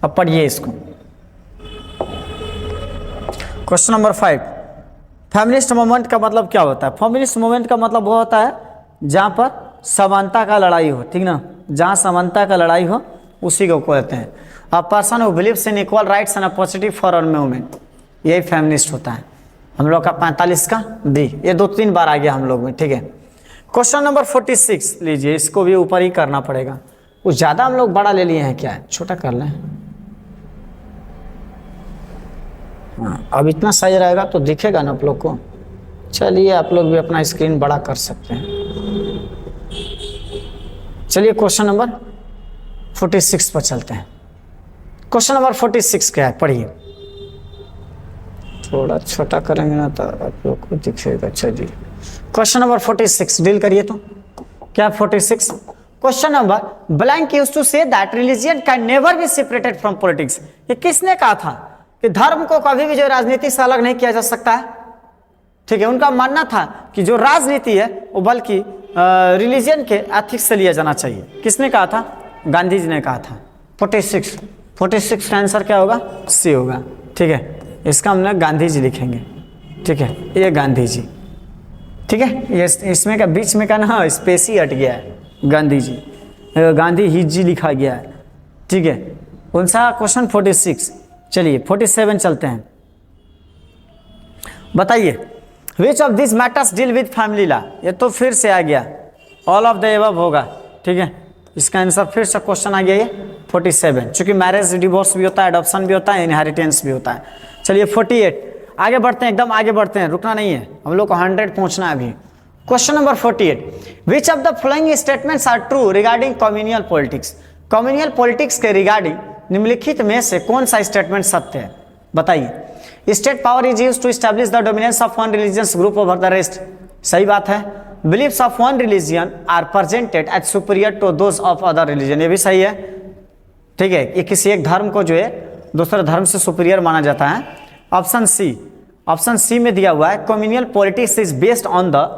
S1: अब पढ़िए इसको। क्वेश्चन नंबर 5, फेमिनिस्ट मूवमेंट का मतलब क्या होता है। फेमिनिस्ट मूवमेंट का मतलब वो होता है जहाँ पर समानता का लड़ाई हो, ठीक ना, जहाँ समानता का लड़ाई हो उसी को कहते हैं। A person who believes in equal rights and opportunity for all women, यही फेमिनिस्ट होता है। हम लोग का 45 का बी, ये 2-3 बार आ गया हम लोग में, ठीक है। क्वेश्चन नंबर 46 लीजिए, इसको भी ऊपर ही करना पड़ेगा, कुछ ज़्यादा हम लोग बड़ा ले लिए हैं, क्या है, छोटा कर लें। हाँ, अब इतना सही रहेगा तो दिखेगा ना आप लोग को। चलिए आप लोग भी अपना स्क्रीन बड़ा कर सकते हैं। चलिए क्वेश्चन नंबर 46 पर चलते हैं। क्वेश्चन नंबर 46 क्या है, पढ़िए। थोड़ा छोटा करेंगे ना तो आप लोग को दिखेगा। चलिए क्वेश्चन नंबर 46 डील करिए। तो क्या 46 question number, blank used to say that religion can never be separated from politics, ये किसने कहा था कि धर्म को कभी भी जो राजनीति से अलग नहीं किया जा सकता है, ठीक है। उनका मानना था कि जो राजनीति है वो बल्कि रिलीजन के एथिक्स से लिया जाना चाहिए। किसने कहा था, गांधी जी ने कहा था। 46 का आंसर क्या होगा, सी होगा, ठीक है। इसका हम लोग गांधी जी लिखेंगे, ठीक है, ये गांधी जी, ठीक है। ये इसमें का बीच में का ना स्पेस ही हट गया है, गांधी जी, गांधी ही जी लिखा गया है, ठीक है। कौन सा क्वेश्चन 46। चलिए 47 चलते हैं। बताइए, which of this matters deal with family law, ये तो फिर से आ गया, ऑल ऑफ द एबव होगा, ठीक है। इसका आंसर फिर से क्वेश्चन आ गया ये 47, चूंकि मैरिज डिवोर्स भी होता है, अडॉप्शन भी होता है, इनहेरिटेंस भी होता है। चलिए 48 आगे बढ़ते हैं, एकदम आगे बढ़ते हैं, रुकना नहीं है, हम लोग को 100 पहुंचना है अभी। Question number 48, which of the following statements are true regarding communal politics, communal politics के रिगार्डिंग निम्नलिखित में से कौन सा स्टेटमेंट सत्य है, बताइए। State power is used to establish the dominance of one religious group over the rest, सही बात है। Beliefs of one religion are presented as superior to those of other religion, ये भी सही है, ठीक है। ये किसी एक धर्म को जो है दूसरे धर्म से सुपीरियर माना जाता है। ऑप्शन सी में दिया हुआ है, communal politics is based on the,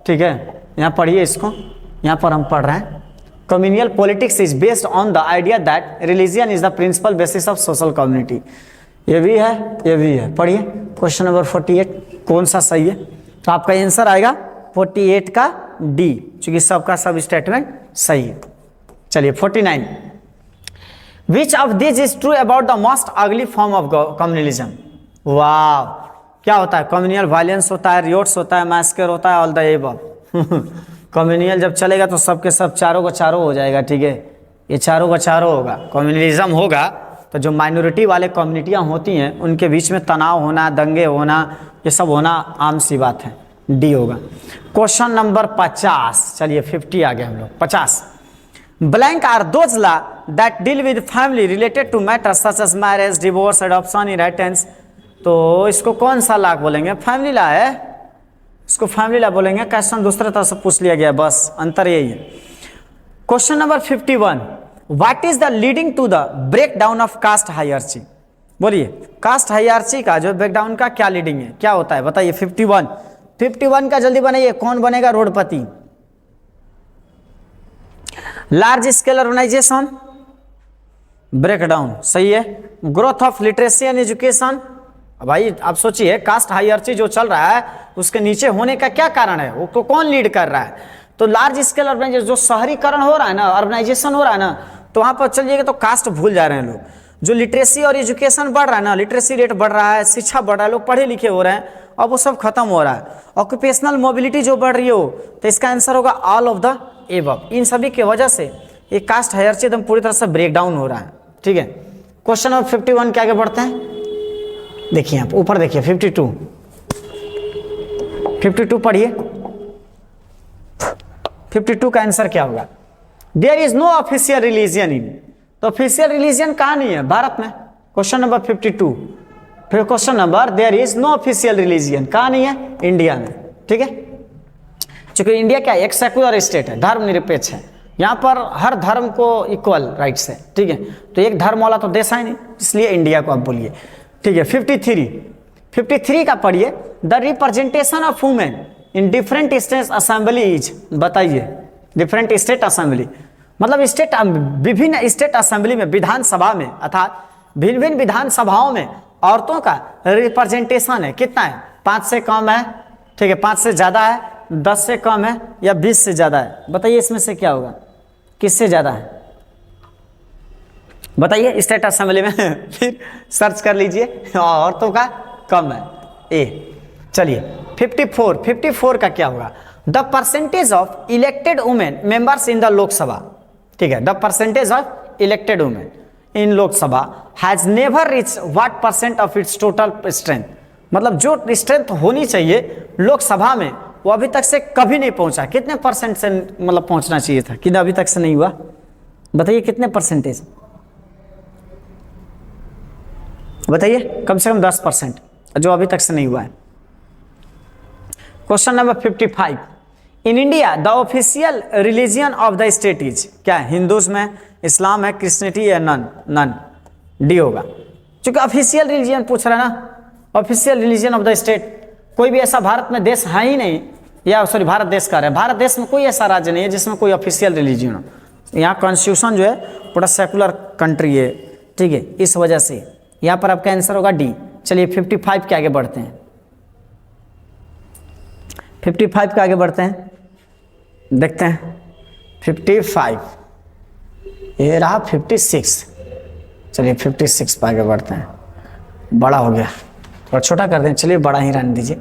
S1: ठीक है, यहाँ पढ़िए इसको, यहाँ पर हम पढ़ रहे हैं, communal politics is based on the idea that religion is the principal basis of social community, ये भी है, ये भी है। पढ़िए क्वेश्चन नंबर 48 कौन सा सही है, तो आपका आंसर आएगा 48 का डी, क्योंकि सबका सब स्टेटमेंट सही है। चलिए 49 विच of this is true about the most अगली फॉर्म ऑफ कम्युनलिज्म? वाह, क्या होता है? कम्युनियल वायलेंस होता है, रियोट्स होता है, मैस्कर होता है, ऑल द एबव। कम्युनियल जब चलेगा तो सबके सब चारों का चारों हो जाएगा, ठीक है, ये चारों का चारों होगा। कम्युनलिज्म होगा तो जो माइनॉरिटी वाले कम्युनिटियाँ होती हैं उनके बीच में तनाव होना, दंगे होना, ये सब होना आम सी बात है। डी होगा। क्वेश्चन नंबर 50, चलिए 50 आ गए हम लोग। 50, blank are those law that deal with family related to matters such as marriage, divorce, adoption, inheritance. तो इसको कौन सा लॉ बोलेंगे? फैमिली लॉ है, इसको फैमिली लॉ बोलेंगे। क्वेश्चन दूसरे तरह से पूछ लिया गया, बस अंतर यही है। Question number 51, what is the leading to the break down of caste hierarchy? बोलिए, कास्ट हायरार्ची का जो ब्रेकडाउन का क्या लीडिंग है, क्या होता है बताइए। 51 का जल्दी बनाइए, कौन बनेगा रोडपति? लार्ज स्केल ऑर्गेनाइजेशन, ब्रेकडाउन, सही है। Growth of literacy and education, भाई आप सोचिए कास्ट हायरार्ची जो चल रहा है उसके नीचे होने का क्या कारण है, वो कौन लीड कर रहा है? तो लार्ज स्केल ऑर्गेनाइजेशन, जो शहरीकरण हो रहा है ना, अर्बनाइजेशन हो रहा है ना, तो वहां पर चलिएगा तो कास्ट भूल जा रहे हैं लोग। जो लिटरेसी और एजुकेशन बढ़ रहा है ना, लिटरेसी रेट बढ़ रहा है, शिक्षा बढ़ रहा है, लोग पढ़े लिखे हो रहे हैं, अब वो सब खत्म हो रहा है। ऑक्यूपेशनल मोबिलिटी जो बढ़ रही हो, तो इसका आंसर होगा ऑल ऑफ द एबव। इन सभी की वजह से ये कास्ट हायरार्ची एकदम पूरी तरह से ब्रेक डाउन हो रहा है, ठीक है। क्वेश्चन नंबर 51 के आगे बढ़ते हैं। देखिए आप ऊपर देखिए 52 पढ़िए। 52 का आंसर क्या होगा? There is no official religion in. तो ऑफिशियल रिलीजियन कहाँ नहीं है? भारत में। Question number 52। फिर question number, there is no official religion, कहाँ नहीं है? इंडिया में, ठीक है। चूंकि इंडिया क्या है? एक सेकुलर स्टेट है, धर्मनिरपेक्ष है, यहाँ पर हर धर्म को इक्वल राइट्स है, ठीक है। तो एक धर्म वाला तो देश है नहीं, इसलिए इंडिया को आप बोलिए, ठीक है। 53 का पढ़िए। The representation of women in different state assembly is, बताइए। डिफरेंट स्टेट असेंबली मतलब विभिन्न स्टेट असेंबली में, विधानसभा में, अर्थात भिन्न भिन्न विधानसभाओं में औरतों का रिप्रेजेंटेशन है, कितना है? 5 से कम है, ठीक है, 5 से ज्यादा है, 10 से कम है, या 20 से ज्यादा है? बताइए इसमें से क्या होगा, किससे ज्यादा है बताइए स्टेट असेंबली में। फिर सर्च कर लीजिए, औरतों का कम है, ए। चलिए 54 का क्या होगा? The percentage of elected women members in the Lok Sabha, ठीक है। The percentage of elected women in Lok Sabha has never reach what percent of its total strength? मतलब जो स्ट्रेंथ होनी चाहिए लोकसभा में वो अभी तक से कभी नहीं पहुंचा। कितने परसेंट से मतलब पहुंचना चाहिए था, कि अभी तक से नहीं हुआ? बताइए कितने परसेंटेज? बताइए, कम से कम 10%, जो अभी तक से नहीं हुआ है। Question number 55, in India the official religion of the state is, क्या है? हिंदुज्म है, इस्लाम है, क्रिश्चियनिटी या नन? डी होगा, क्योंकि ऑफिशियल रिलीजियन पूछ रहा है ना। Official religion of the state, कोई भी ऐसा भारत में देश है ही नहीं, या सॉरी भारत देश का है, भारत देश में कोई ऐसा राज्य नहीं है जिसमें कोई ऑफिशियल रिलीजियन हो। यहाँ कॉन्स्टिट्यूशन जो है पूरा सेकुलर कंट्री है, ठीक है। इस वजह से यहाँ पर आपका आंसर होगा डी। चलिए 55 के आगे बढ़ते हैं। 55 के आगे बढ़ते हैं, देखते हैं 55, ये रहा 56। चलिए 56 पे आगे बढ़ते हैं। बड़ा हो गया, थोड़ा छोटा कर दें, चलिए बड़ा ही रहने दीजिए।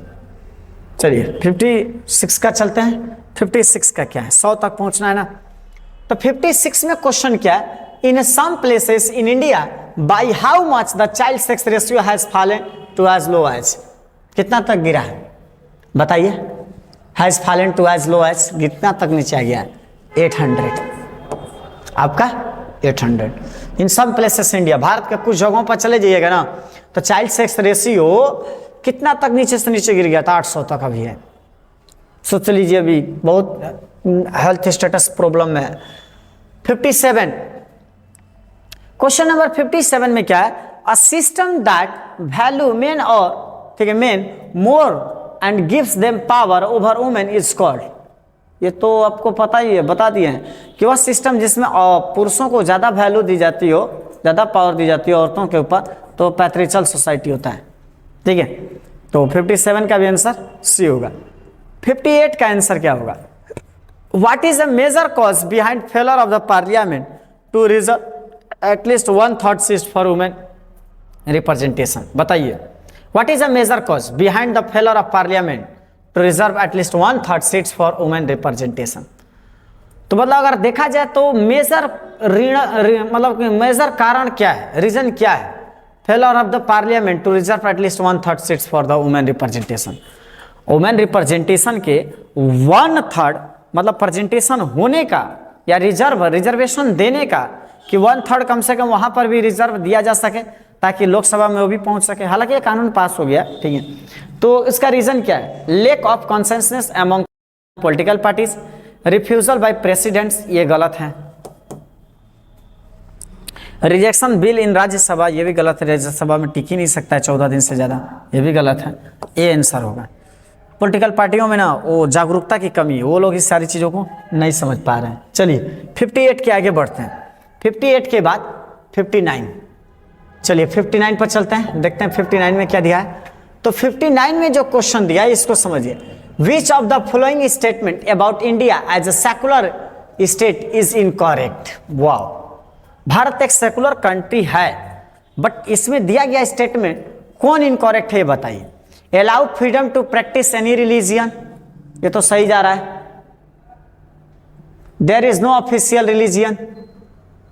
S1: चलिए 56 का चलते हैं। 56 का क्या है? 100 तक पहुंचना है ना। तो 56 में क्वेश्चन क्या है? In some places in India by how much the child sex ratio has fallen to as low as? कितना तक गिरा है बताइए? Has fallen to as low as, कितना तक नीचे आ गया है? 800, आपका 800। In some places India, Bharat के कुछ जगहों पर चले जाइएगा ना तो चाइल्ड सेक्स रेशियो कितना तक नीचे से नीचे गिर गया था? 800 तक अभी है। सोच लीजिए, अभी बहुत हेल्थ स्टेटस प्रॉब्लम में है। 57, क्वेश्चन नंबर 57 में क्या है? A system that value main और, ठीक है, main more and gives them power over women is called. ये तो आपको पता ही है, बता दिए हैं कि वह सिस्टम जिसमें पुरुषों को ज्यादा वैल्यू दी जाती हो, ज्यादा पावर दी जाती है औरतों के ऊपर, तो पैट्रिचल सोसाइटी होता है, ठीक है। तो 57 का भी आंसर सी होगा। 58 का आंसर क्या होगा? What is the major cause behind failure of the parliament to reserve at least 1/3 seat for women representation. बताइए what is a major cause behind the failure of parliament to reserve at least 1/3 seats for women representation. तो मतलब अगर देखा जाए तो major मतलब major कारण क्या है, रीजन क्या है failure of the parliament to reserve at least 1/3 seats for the women representation. Women representation के 1/3 मतलब प्रेजेंटेशन होने का या रिजर्वेशन देने का कि 1/3 कम से कम वहां पर भी रिजर्व दिया जा सके ताकि लोकसभा में वो भी पहुंच सके। हालांकि ये कानून पास हो गया, ठीक है। तो इसका रीजन क्या है? Lack of consensus among political parties, refusal by presidents, ये गलत है। रिजेक्शन बिल इन राज्यसभा, ये भी गलत है, राज्यसभा में टिक ही नहीं सकता है 14 दिन से ज़्यादा, ये भी गलत है। ये आंसर होगा। पॉलिटिकल पार्टियों में ना वो जागरूकता की कमी है, वो लोग इस सारी चीज़ों को नहीं समझ पा रहे हैं। चलिए 58 के आगे बढ़ते हैं। 58 के बाद 59, चलिए 59 पर चलते हैं, देखते हैं 59 में क्या दिया है। तो 59 में जो क्वेश्चन दिया है इसको समझिए। Which of the following statement about India as a secular state is incorrect. Wow, Bharat एक सेकुलर कंट्री है, बट इसमें दिया गया स्टेटमेंट कौन इनकरेक्ट है ये बताइए। Allow freedom to practise any religion, ये तो सही जा रहा है। There is no official religion,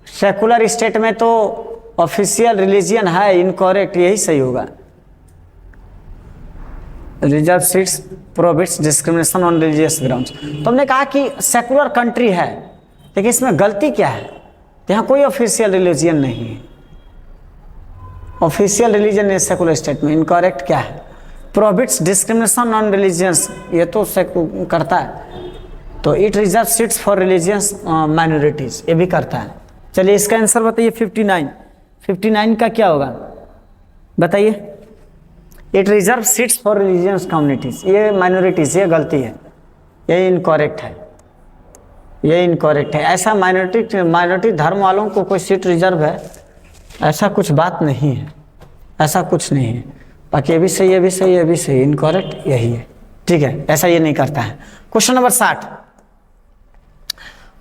S1: secular state में तो ऑफिशियल रिलीजियन है, इनकरेक्ट, यही सही होगा। Reserve seats prohibits discrimination on religious grounds. तो हमने कहा कि सेकुलर कंट्री है, लेकिन इसमें गलती क्या है? यहाँ कोई ऑफिशियल रिलीजियन नहीं है, ऑफिशियल रिलीजन है सेकुलर स्टेट में। इनकरेक्ट क्या है? प्रोहिबिट्स डिस्क्रिमिनेशन ऑन रिलीजियंस, ये तो करता है। तो it reserve seats for religious minorities, ये भी करता है। चलिए इसका आंसर बताइए 59। 59 का क्या होगा बताइए। It reserve seats for religious communities, ये माइनॉरिटीज, ये गलती है, ये इनकरेक्ट है, ये इनकरेक्ट है। ऐसा माइनॉरिटी धर्म वालों को कोई सीट रिजर्व है, ऐसा कुछ बात नहीं है, ऐसा कुछ नहीं है। बाकी ये भी सही, ये भी सही, ये भी सही, इनकरेक्ट यही है, ठीक है, ऐसा ये नहीं करता है। क्वेश्चन नंबर 60,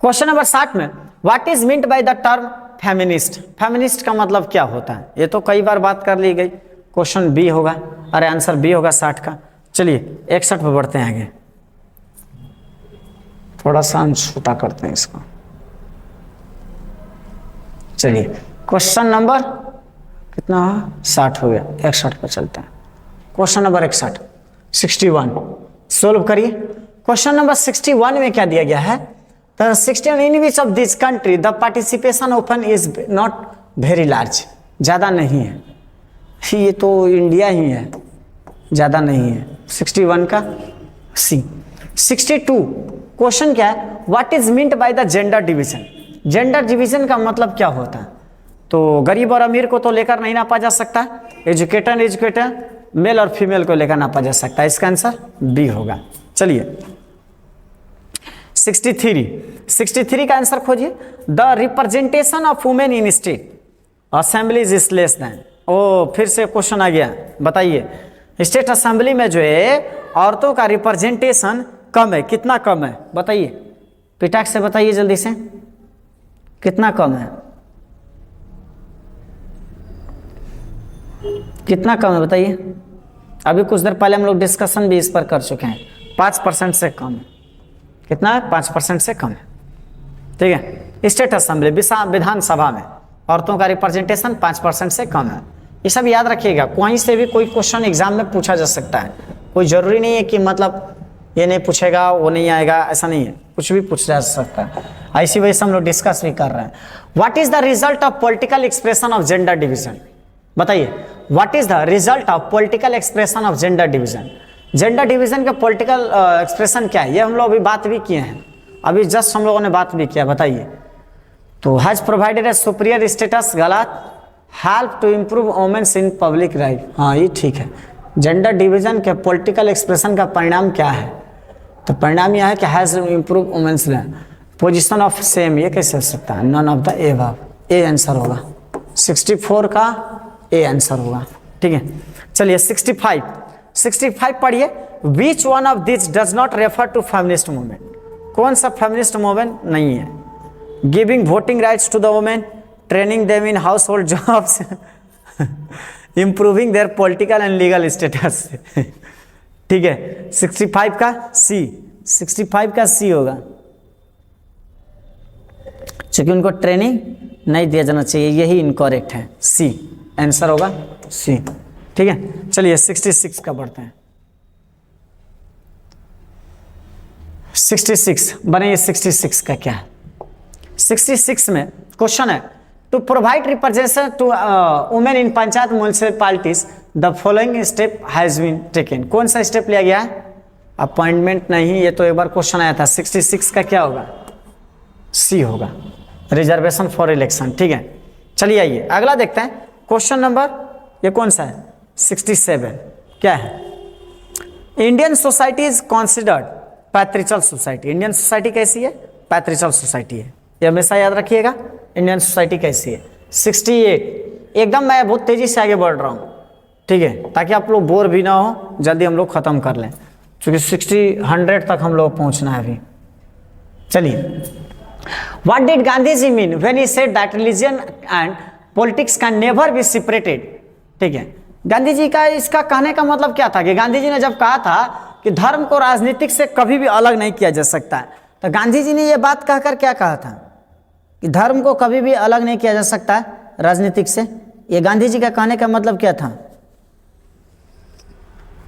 S1: क्वेश्चन नंबर 60 में what is meant by the term feminist. Feminist का मतलब क्या होता है? ये तो कई बार बात कर ली गई। क्वेश्चन बी होगा, अरे आंसर बी होगा 60 का। चलिए 61 पे बढ़ते हैं आगे, थोड़ा सा छोटा करते हैं इसको। चलिए क्वेश्चन नंबर कितना 60 हो गया, 61 पर चलते हैं। क्वेश्चन नंबर 61 सोल्व करिए। क्वेश्चन नंबर 61 में क्या दिया गया है? The 61 in which of this country the participation open is not very large, ज्यादा नहीं है। ये तो इंडिया ही है, ज्यादा नहीं है। 61 का सी। 62 क्वेश्चन क्या है? What is meant by the gender division. Gender division का मतलब क्या होता है? तो गरीब और अमीर को तो लेकर नहीं नापा जा सकता, एजुकेटर मेल और फीमेल को लेकर नापा जा सकता है। इसका आंसर बी होगा। चलिए 63 का आंसर खोजिए। The representation of women in state assemblies is less than. ओ फिर से क्वेश्चन आ गया, बताइए। स्टेट असेंबली में जो है औरतों का रिप्रेजेंटेशन कम है, कितना कम है बताइए, पिटाक से बताइए जल्दी से, कितना कम है, कितना कम है बताइए। अभी कुछ देर पहले हम लोग डिस्कशन भी इस पर कर चुके हैं, 5% से कम है। कितना है? 5% से कम है, ठीक है। स्टेट असेंबली विधानसभा में औरतों का रिप्रेजेंटेशन 5% से कम है। ये सब याद रखिएगा, कहीं से भी कोई क्वेश्चन एग्जाम में पूछा जा सकता है। कोई जरूरी नहीं है कि मतलब ये नहीं पूछेगा वो नहीं आएगा, ऐसा नहीं है, कुछ भी पूछा जा सकता है। इसी वजह से हम लोग डिस्कस भी कर रहे हैं। What is the result of political expression of gender division. बताइए what is the result of political expression of gender division. Gender division का पॉलिटिकल एक्सप्रेशन क्या है? ये हम लोग अभी बात भी किए हैं, अभी जस्ट हम लोगों ने बात भी किया। बताइए। तो has provided a superior status, गलत। Help to improve women's in public right, हाँ ये ठीक है। जेंडर डिवीजन के पॉलिटिकल एक्सप्रेशन का परिणाम क्या है? तो परिणाम यह है कि has improve women's position of same, ये कैसे हो सकता है? None of the above, A answer होगा। 64 का ए आंसर होगा, ठीक है। चलिए 65 पढ़िए। Which one of this does not refer to feminist movement. कौन सा फेमिनिस्ट मूवमेंट नहीं है? Giving voting rights to the women, training them in household jobs, improving their political and legal status. ठीक है, 65 का सी, 65 का सी होगा, क्योंकि उनको ट्रेनिंग नहीं दिया जाना चाहिए, यही इनकरेक्ट है, सी आंसर होगा सी। ठीक है, चलिए 66 का बढ़ते हैं। 66 बने, 66 का क्या है? 66 में क्वेश्चन है to provide representation to women in panchayat municipalities the following step has been taken. कौन सा स्टेप लिया गया है? अपॉइंटमेंट नहीं, ये तो एक बार क्वेश्चन आया था। 66 का क्या होगा? सी होगा, रिजर्वेशन फॉर इलेक्शन। ठीक है, चलिए आइए अगला देखते हैं। क्वेश्चन नंबर ये कौन सा है? 67 क्या है? Indian society is considered patriarchal society. Indian society कैसी है? पैट्रिचल सोसाइटी है, ये हमेशा याद रखिएगा। इंडियन सोसाइटी कैसी है? 68 एकदम, मैं बहुत तेजी से आगे बढ़ रहा हूँ, ठीक है, ताकि आप लोग बोर भी ना हो, जल्दी हम लोग खत्म कर लें, क्योंकि 100 तक हम लोग पहुँचना है अभी। चलिए, What did Gandhiji mean when he said that religion and politics can never be separated? ठीक है, गांधी जी का इसका कहने का मतलब क्या था कि गांधी जी ने जब कहा था कि धर्म को राजनीतिक से कभी भी अलग नहीं किया जा सकता है, तो गांधी जी ने यह बात कहकर क्या कहा था कि धर्म को कभी भी अलग नहीं किया जा सकता है राजनीतिक से। ये गांधी जी का कहने का मतलब क्या था?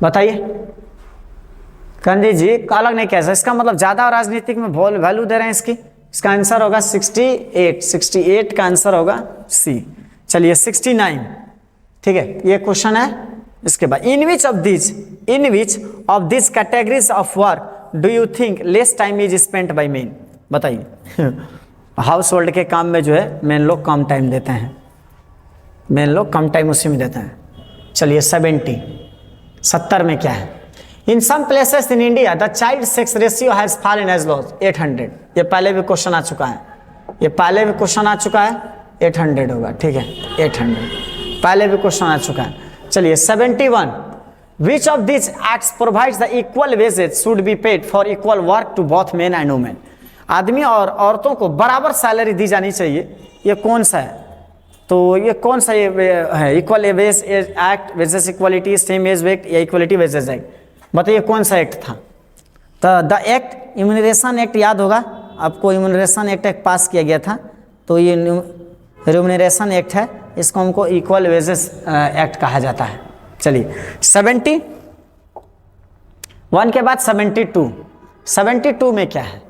S1: बताइए। गांधी जी का अलग नहीं किया जा सकता, इसका मतलब ज्यादा राजनीतिक में वैल्यू दे रहे हैं इसकी। इसका आंसर होगा 68। 68 का आंसर होगा सी। चलिए 69, ठीक है, ये क्वेश्चन है। इसके बाद in which of this categories of work do you think less time is spent by men? बताइए। हाउस होल्ड के काम में जो है मेन लोग कम टाइम देते हैं, मेन लोग कम टाइम उसी में देते हैं। चलिए 70 में क्या है? In some places in India the child sex ratio has fallen as low 800। ये पहले भी क्वेश्चन आ चुका है, ये पहले भी क्वेश्चन आ चुका है, 800 होगा। ठीक है, 800 पहले भी क्वेश्चन आ चुका है। चलिए 71 which of this acts provides the equal wages should be paid for equal work to both men and women? आदमी और औरतों को बराबर सैलरी दी जानी चाहिए, ये कौन सा है? तो ये कौन सा ये है? Equal wage act, wages equality, same as act या इक्वालिटी वेजेस एक्ट? बताइए कौन सा एक्ट था? तो द एक्ट इम्यूनरेशन एक्ट याद होगा आपको, इम्यूनरेशन एक्ट पास किया गया था, तो ये रिम्यूनरेशन एक्ट है, इसको हमको इक्वल वेजेस एक्ट कहा जाता है। चलिए 71 के बाद 72 में क्या है?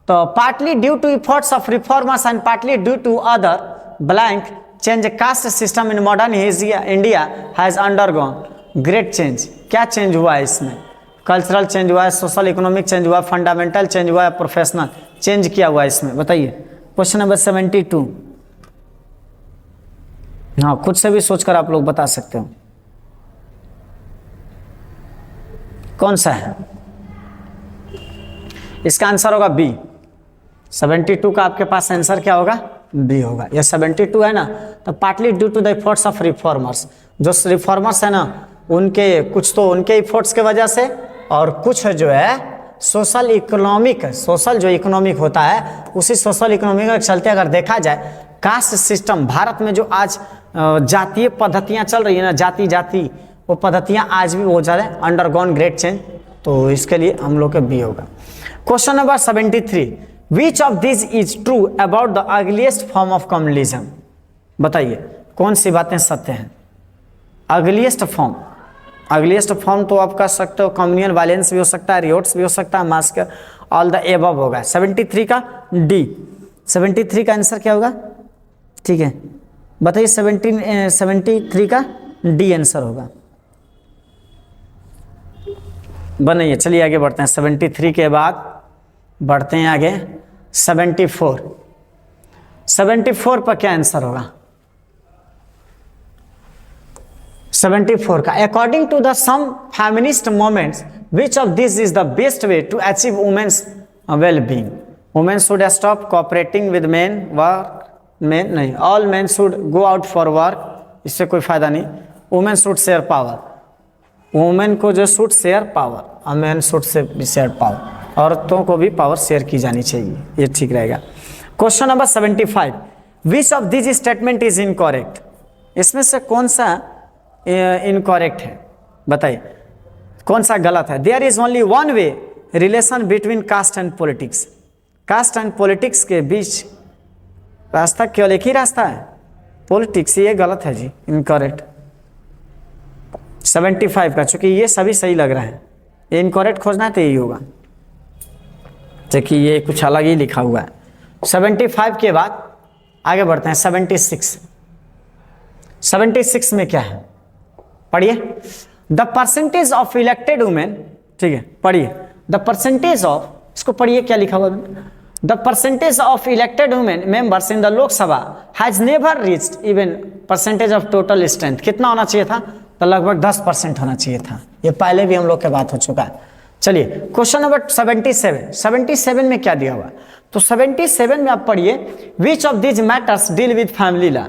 S1: तो partly due to efforts of reformers and partly due to other blank change caste system in modern India has undergone great change. क्या चेंज हुआ है इसमें? कल्चरल चेंज हुआ है, सोशल इकोनॉमिक चेंज हुआ है, फंडामेंटल चेंज हुआ है, प्रोफेशनल चेंज किया हुआ है इसमें? बताइए। Question number 72। हाँ, खुद से भी सोचकर आप लोग बता सकते हो कौन सा है। इसका आंसर होगा बी। 72 का आपके पास आंसर क्या होगा? बी होगा। ये 72 है ना, तो partly due to the efforts of reformers, जो रिफॉर्मर्स है ना, उनके कुछ तो उनके एफर्ट्स के वजह से, और कुछ जो है सोशल जो इकोनॉमिक होता है, उसी सोशल इकोनॉमिक के चलते अगर देखा जाए, कास्ट सिस्टम भारत में जो आज जातीय पद्धतियां चल रही है ना, जाति वो पद्धतियां आज भी बहुत ज़्यादा अंडरगॉन ग्रेट चेंज, तो इसके लिए हम लोग का बी होगा। Question number 73 which of this is true about the ugliest form of communalism? बताइए कौन सी बातें सत्य हैं? अगलीस्ट फॉर्म तो आप कह सकते हो कम्युनियल वायलेंस भी हो सकता है, रियोट्स भी हो सकता है, मास्कर, ऑल द एबव होगा। 73 का डी। 73 का आंसर क्या होगा? ठीक है, बताइए। 73 का डी आंसर होगा। बनाइए, चलिए आगे बढ़ते हैं। 73 के बाद बढ़ते हैं आगे 74 पर क्या आंसर होगा? 74 का according to the some feminist movements which of this is the best way to achieve women's well being? Women should stop cooperating with men नहीं, all men should go out for work, इससे कोई फायदा नहीं। Women should share power, women को जो should share power, और men should share power, औरतों को भी पावर शेयर की जानी चाहिए, ये ठीक रहेगा। Question number 75 which of this statement is incorrect, इसमें से कौन सा इनकरेक्ट है, बताइए कौन सा गलत है। There is only one way relation between caste and politics, caste and politics के बीच रास्ता केवल एक ही रास्ता है, पॉलिटिक्स। ये गलत है जी, इनकरेक्ट। 75 का, चूंकि ये सभी सही लग रहा है, ये इनकरेक्ट खोजना है तो यही होगा, देखिए ये कुछ अलग ही लिखा हुआ है। 75 के बाद आगे बढ़ते हैं 76। 76 में क्या है, पढ़िए। The percentage of elected women, ठीक है पढ़िए, द परसेंटेज ऑफ, इसको पढ़िए क्या लिखा हुआ है। The percentage of elected women members in the Lok Sabha has never reached even percentage of total strength. कितना होना चाहिए था, तो लगभग 10% होना चाहिए था, ये पहले भी हम लोग के बात हो चुका है। चलिए क्वेश्चन नंबर 77। 77 में क्या दिया हुआ, तो 77 में आप पढ़िए, विच of this matters deal with family law.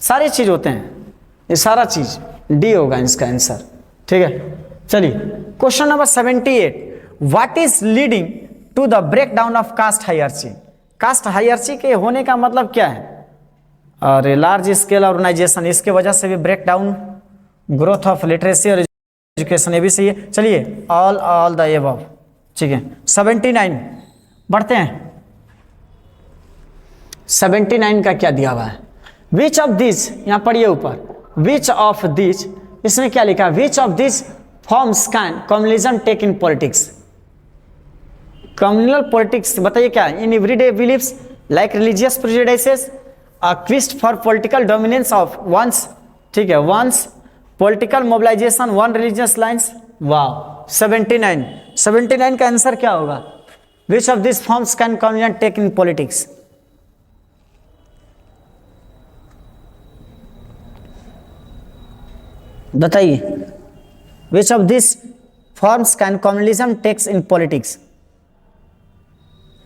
S1: सारे चीज होते हैं, ये सारा चीज डी होगा इसका आंसर, ठीक है। चलिए question number 78, what is leading to the break down of caste hierarchy. Caste hierarchy के होने का मतलब क्या है, और लार्ज स्केल ऑर्गेनाइजेशन, इसके वजह से भी break down, growth of literacy और एजुकेशन, ये भी सही है। चलिए ऑल द एबव, ठीक है। 79 बढ़ते हैं, 79 का क्या दिया हुआ है, विच ऑफ दिस, यहाँ पढ़िए ऊपर, विच ऑफ दिस, इसमें क्या लिखा है, which of this forms can communalism take in politics. Communal politics बताइए क्या, in everyday believes like religious prejudices, a quest for political dominance of ones, ठीक है, ones political mobilization, one religious lines. वाह 79, 79 का आंसर क्या होगा, which of this forms can communism take in politics. बताइए, which of this forms can communalism takes in politics.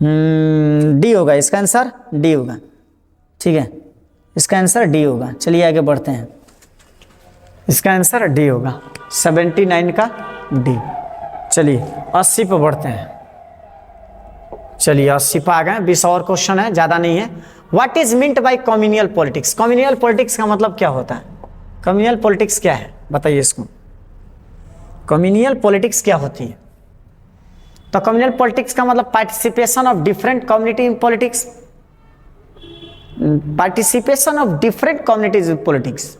S1: D होगा इसका answer, D होगा, ठीक है, इसका आंसर डी होगा। चलिए आगे बढ़ते हैं, इसका आंसर डी होगा, 79 का डी। चलिए 80 पे बढ़ते हैं, चलिए 80 पे आ गए, 20 और क्वेश्चन है, ज़्यादा नहीं है। What is meant by communal politics. Communal politics का मतलब क्या होता है, कम्युनियल पॉलिटिक्स क्या है, बताइए इसको। कम्युनियल पॉलिटिक्स क्या होती है, तो कम्युनियल पॉलिटिक्स का मतलब participation of different community in politics, participation of different communities in politics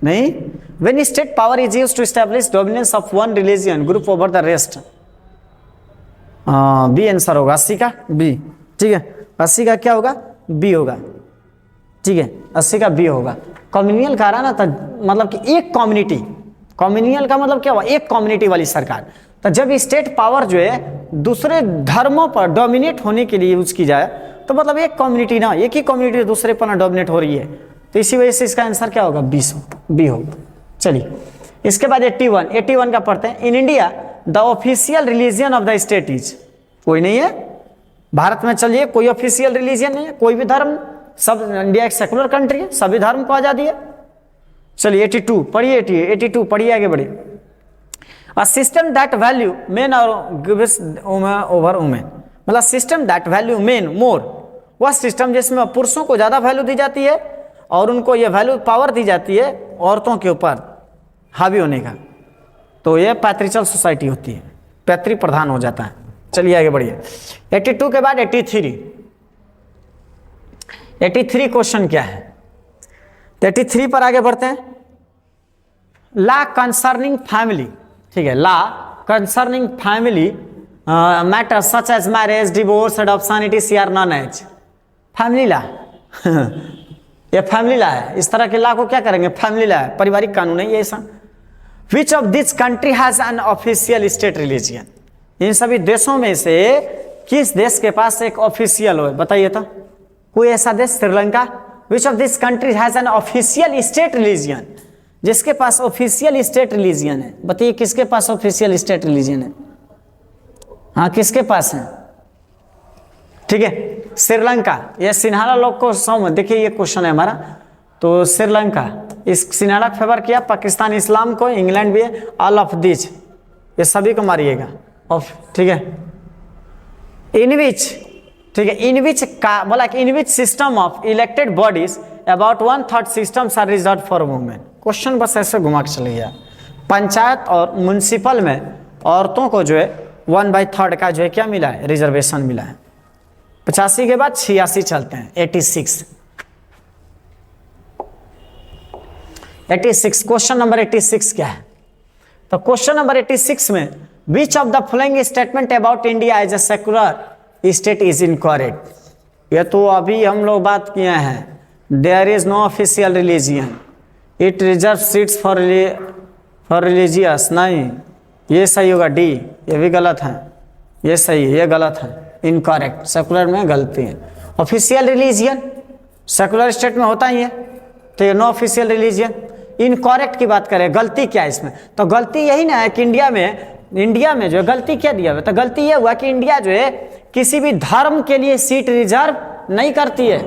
S1: नहीं। When state power is used to establish dominance of one religion group over the rest. B answer होगा 80 का B, ठीक है। 80 का क्या होगा, बी होगा, ठीक है, 80 का बी होगा। कम्युनियल का रहा ना, तो मतलब कि एक कम्युनिटी, कम्युनियल का मतलब क्या हुआ, एक कम्युनिटी वाली सरकार। तो जब स्टेट पावर जो है दूसरे धर्मों पर डोमिनेट होने के लिए यूज की जाए, तो मतलब एक कम्युनिटी ना, एक ही कम्युनिटी दूसरे पर ना डोमिनेट हो रही है, तो इसी वजह से इसका आंसर क्या होगा, 20 बी होगा। चलिए इसके बाद 81 का पढ़ते हैं। इन India the official religion of the state is, कोई नहीं है भारत में, चलिए कोई ऑफिशियल रिलीजियन नहीं है, कोई भी धर्म, सब, इंडिया एक सेकुलर कंट्री है, सभी धर्म को आजादी है। चलिए 82 पढ़िए, 82 पढ़िए, आगे बढ़िए। A system that value main और गिव्स ओवर वुमेन, मतलब सिस्टम दैट वैल्यू मेन मोर, वह सिस्टम जिसमें पुरुषों को ज़्यादा वैल्यू दी जाती है और उनको ये वैल्यू पावर दी जाती है औरतों के ऊपर हावी होने का, तो ये पैट्रिचल सोसाइटी होती है, पैतृ प्रधान हो जाता है। चलिए आगे बढ़िए। 82 के बाद 83 क्वेश्चन क्या है, 83 पर आगे बढ़ते हैं। लॉ कंसर्निंग फैमिली, ठीक है, law concerning family matters such as marriage, divorce, adoption, it is are known as family law. ये फैमिली लॉ है, इस तरह के लॉ को क्या करेंगे, फैमिली लॉ है, पारिवारिक कानून है ये ऐसा। Which of this country has an official state religion. इन सभी देशों में से किस देश के पास एक ऑफिशियल हो, बताइए तो, कोई ऐसा देश, श्रीलंका। विच of this country has an official state religion, जिसके पास ऑफिशियल स्टेट रिलीजियन है, बताइए किसके पास ऑफिशियल स्टेट रिलीजियन है, हाँ किसके पास है, ठीक है, श्रीलंका। ये सिन्हाला लोग को समझ, देखिए ये क्वेश्चन है हमारा, तो श्रीलंका, इस सिन्हाला फेवर किया, पाकिस्तान इस्लाम को, इंग्लैंड भी है, ऑल ऑफ दिस, ये सभी को मारिएगा ऑफ, ठीक है। इन विच ठीक है, इन विच का बोला कि in which system of elected bodies about 1/3 systems are reserve for women. Question बस ऐसे घुमा के चले गया। पंचायत और म्यूनसिपल में औरतों को जो है 1/3 का जो है क्या मिला है, रिजर्वेशन मिला है। 85 के बाद 86 चलते हैं, 86 क्वेश्चन नंबर 86 क्या है? तो क्वेश्चन नंबर 86 में which of the following statement about India as a secular state is incorrect. ये तो अभी हम लोग बात किए हैं, there is no official religion, it reserve seats for religious, नहीं ये सही होगा, डी ये भी गलत है, ये सही है, ये गलत है, इनकरेक्ट, सेकुलर में गलती है। ऑफिशियल रिलीजियन सेकुलर स्टेट में होता ही है, तो ये नो ऑफिशियल रिलीजियन। इनकरेक्ट की बात करें, गलती क्या है इसमें? तो गलती यही ना है कि इंडिया में जो है गलती क्या दिया हुआ, तो गलती ये हुआ कि इंडिया जो है किसी भी धर्म के लिए सीट रिजर्व नहीं करती है।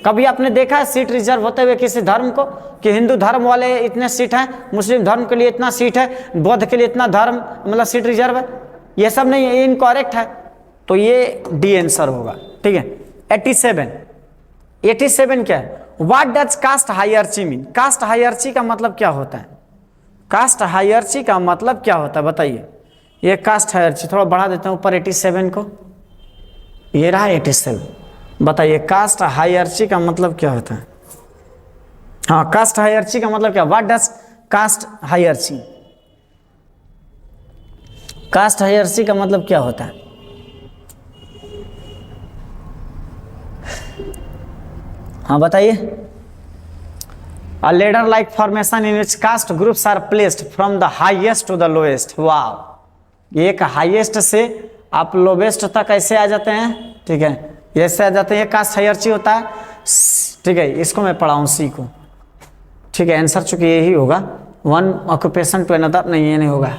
S1: कभी आपने देखा है सीट रिजर्व होते हुए किसी धर्म को, कि हिंदू धर्म वाले इतने सीट हैं, मुस्लिम धर्म के लिए इतना सीट है, बौद्ध के लिए इतना धर्म मतलब सीट रिजर्व है? ये सब नहीं है, ये इनकरेक्ट है। तो ये डी आंसर होगा, ठीक है। 87 क्या है? What does caste hierarchy mean? Caste hierarchy का मतलब क्या होता है? कास्ट हायरची का मतलब क्या होता है बताइए? ये कास्ट हायरची थोड़ा बढ़ा देते हैं ऊपर 87 को, ये रहा 87। बताइए कास्ट हायरची का मतलब क्या होता है? हाँ, कास्ट हायरची का मतलब क्या? What does caste hierarchy? Caste hierarchy का मतलब क्या होता है? हाँ बताइए। A ladder like formation in which caste groups are placed from the highest to the lowest। वाह, एक हाईएस्ट से आप लोवेस्ट तक ऐसे आ जाते हैं, ठीक है, ऐसे आ जाते हैं, ये कास्ट हायरची होता है, ठीक है। इसको मैं पढ़ाऊँ सी को, ठीक है। आंसर चूंकि यही होगा, वन ऑक्यूपेशन टू अनदर, नहीं ये नहीं होगा।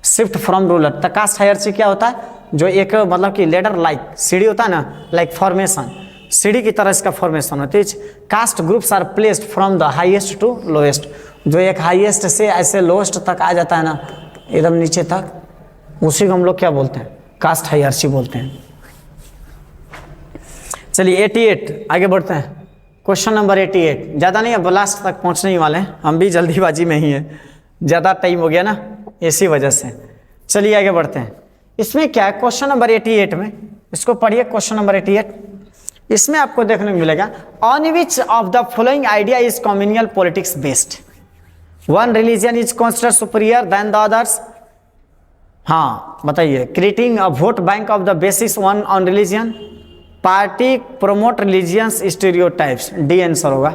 S1: Shift from ruler. तो कास्ट हायरची क्या होता है? जो एक मतलब कि लेडर लाइक सीढ़ी होता है ना, लाइक फॉर्मेशन, सीढ़ी की तरह इसका फॉर्मेशन होती है। Caste groups are placed from the highest to lowest, जो एक हाईएस्ट से ऐसे लोएस्ट तक आ जाता है ना, एकदम नीचे तक, उसी को हम लोग क्या बोलते हैं? कास्ट हायरची बोलते हैं। चलिए 88 आगे बढ़ते हैं। क्वेश्चन नंबर 88, ज़्यादा नहीं, अब लास्ट तक पहुंचने ही वाले हैं, हम भी जल्दीबाजी में ही है, ज़्यादा टाइम हो गया ना इसी वजह से। चलिए आगे बढ़ते हैं। इसमें क्या है? क्वेश्चन नंबर 88 में, इसको पढ़िए। क्वेश्चन नंबर 88, इसमें आपको देखने को मिलेगा, on which of the following idea is communal politics based? One religion is considered superior than the others. हाँ बताइए। Creating a vote bank of the basis one on religion. Party promote religious stereotypes. D answer होगा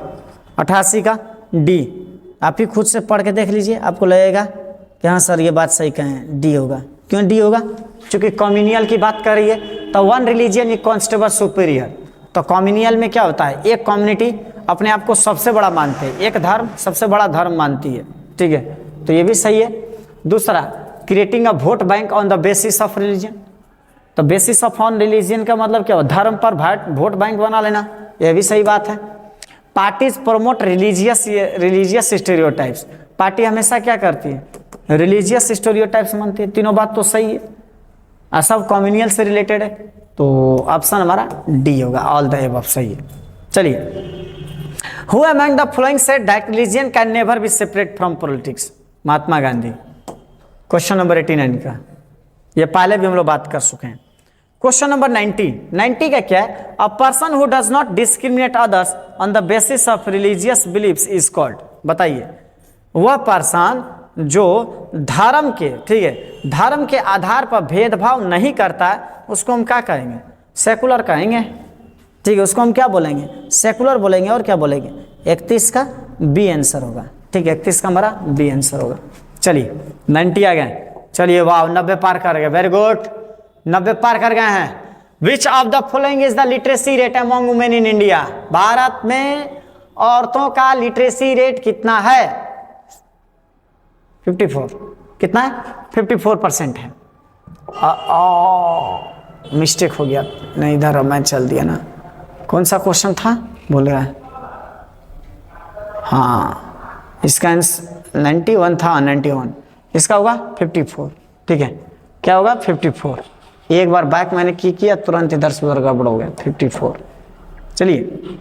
S1: 88 का, D. आप ही खुद से पढ़ के देख लीजिए, आपको लगेगा कि हाँ सर ये बात सही कहें, डी होगा। क्यों डी होगा? क्योंकि कम्युनियल की बात कर रही है, तो one religion is considered superior. तो कम्युनियल में क्या होता है? एक कम्युनिटी अपने आप को सबसे बड़ा मानते हैं, एक धर्म सबसे बड़ा धर्म मानती है, ठीक है, तो ये भी सही है। दूसरा, creating a vote bank on the basis of religion. तो बेसिस ऑफ ऑन रिलीजन का मतलब क्या हो? धर्म पर वोट बैंक बना लेना, यह भी सही बात है। Parties promote religious stereotypes. Party हमेशा क्या करती है? रिलीजियस स्टीरियोटाइप्स मानती है। तीनों बात तो सही है, और सब कम्युनियल से रिलेटेड है, तो ऑप्शन हमारा डी होगा, ऑल द अबव सही है। चलिए, who among the following said that religion can never B separate from politics? Mahatma Gandhi. Question number 89 का, ये पहले भी हम लोग बात कर चुके हैं। क्वेश्चन नंबर 90 का क्या है? A person who does not discriminate others on the basis of religious beliefs is called. बताइए, वह पर्सन जो धर्म के, ठीक है, धर्म के आधार पर भेदभाव नहीं करता है, उसको हम क्या कहेंगे? सेकुलर कहेंगे, ठीक है। उसको हम क्या बोलेंगे? सेकुलर बोलेंगे। और क्या बोलेंगे? 31 का बी आंसर होगा, ठीक है, 31 का हमारा बी आंसर होगा। चलिए 90 आ गए। चलिए वाह, 90 पार कर गए, वेरी गुड, 90 पार कर गए हैं। विच of the following is the literacy rate among women in India? Bharat में औरतों का लिटरेसी रेट कितना है? 54। कितना है? 54% है। मिस्टेक हो गया, नहीं इधर मैं चल दिया ना। कौन सा क्वेश्चन था बोल रहा है? हाँ, इसका आंसर 91 था, 91, इसका होगा 54, ठीक है। क्या होगा? 54, एक बार बैक मैंने किया तुरंत इधर से उधर गड़बड़ हो गया। 54। चलिए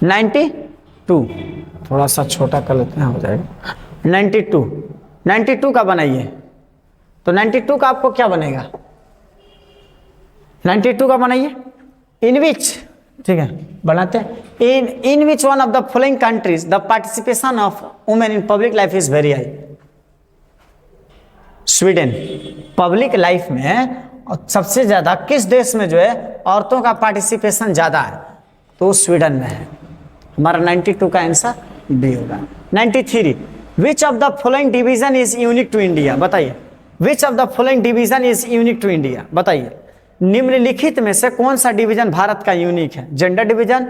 S1: 92, थोड़ा सा छोटा कर लेते हैं, हो जाएगा। 92 का बनाइए। तो 92 का आपको क्या बनेगा? 92 का बनाइए। इन विच, ठीक है बनाते हैं। In which one of the following countries the participation of women in public life is very high? Sweden. Public life में सबसे ज्यादा किस देश में जो है औरतों का पार्टिसिपेशन ज्यादा है? तो स्वीडन में है। हमारा 92 का आंसर बी होगा। 93, which of the following division is unique to India? बताइए, which of the following division is unique to India? बताइए, निम्नलिखित में से कौन सा डिवीजन भारत का यूनिक है? Gender division,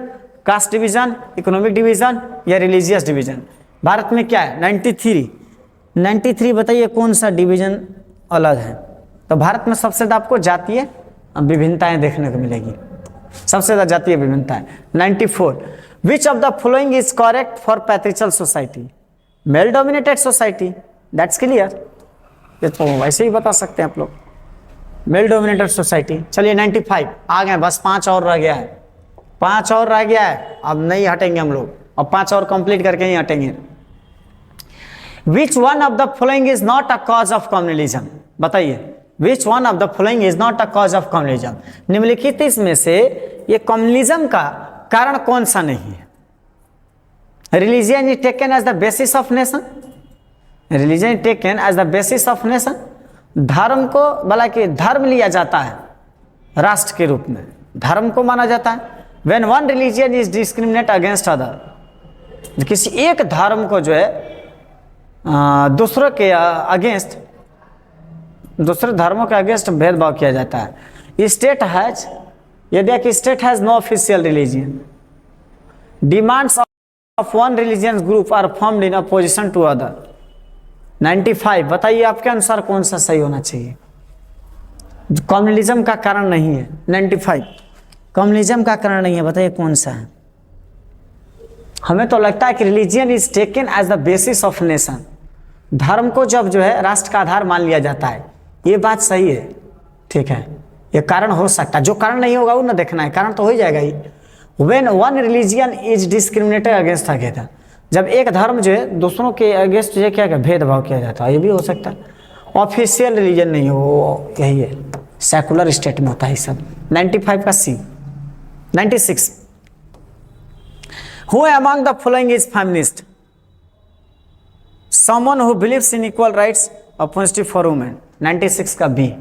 S1: caste division, economic division या रिलीजियस डिवीजन? भारत में क्या है? 93 बताइए कौन सा डिवीजन अलग है? तो भारत में सबसे ज्यादा आपको जातीय विभिन्नताएं देखने को मिलेगी, सबसे ज्यादा जातीय विभिन्नताएं। 94, which of the following is correct for patriarchal society? Male dominated society, that's clear, ये तो वैसे ही बता सकते हैं आप लोग, मेल डोमिनेटेड सोसाइटी। चलिए 95 आ गए, बस 5 और रह गया है, 5 और रह गया है, अब नहीं हटेंगे हम लोग, अब 5 और कंप्लीट करके ही हटेंगे। Which one of the following is not a cause of communalism? बताइए, which one of the following is not a cause of communalism? निम्नलिखित इसमें से ये कम्युनलिज्म का कारण कौन सा नहीं है? Religion is taken as the basis of nation, religion is taken as the basis of nation. धर्म को भला कि धर्म लिया जाता है राष्ट्र के रूप में, धर्म को माना जाता है। When one religion is discriminate against other, किसी एक धर्म को जो है दूसरों के अगेंस्ट, दूसरे धर्मों के अगेंस्ट भेदभाव किया जाता है। स्टेट हैज, यदि कि state has no official religion, demands of one religious group are formed in opposition to other. 95 बताइए आपके अनुसार कौन सा सही होना चाहिए? कम्युनलिज्म का कारण नहीं है। 95 कम्युनलिज्म का कारण नहीं है, बताइए कौन सा है? हमें तो लगता है कि religion is taken as the basis of nation, धर्म को जब जो है राष्ट्र का आधार मान लिया जाता है, ये बात सही है, ठीक है, ये कारण हो सकता है। जो कारण नहीं होगा वो ना देखना है, कारण तो हो ही जाएगा ही। When one religion is discriminated against other, जब एक धर्म जो है दूसरों के अगेंस्ट जो क्या भेदभाव किया जाता है, ये भी हो सकता है। ऑफिशियल रिलीजन नहीं हो, वो यही है, सेकुलर स्टेट में होता है सब। 95 का सी। 96, who among the following is feminist? Someone who believes in equal rights opportunity for women. 96 का B.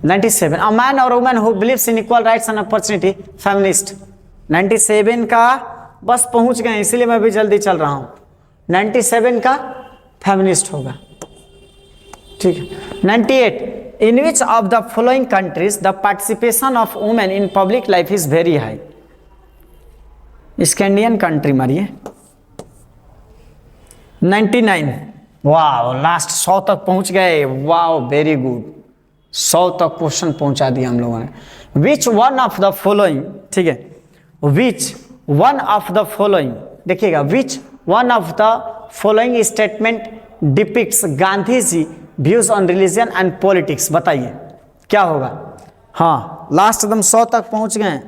S1: 97, a man or woman who believes in equal rights and opportunity, feminist। 97 का बस पहुंच गए, इसलिए मैं भी जल्दी चल रहा हूं। 97 का फेमिनिस्ट होगा, ठीक है। 98, in which of the following countries the participation of women in public life is very high? Scandinavian country मारिए। 99, वाह लास्ट 100 तक पहुंच गए, वाह वेरी गुड, 100 तक क्वेश्चन पहुंचा दिया हम लोगों ने। Which one of the following, ठीक है, which one of the following, देखिएगा, which one of the following statement depicts Gandhi ji views on religion and politics? बताइए क्या होगा? हाँ लास्ट एकदम 100 तक पहुंच गए,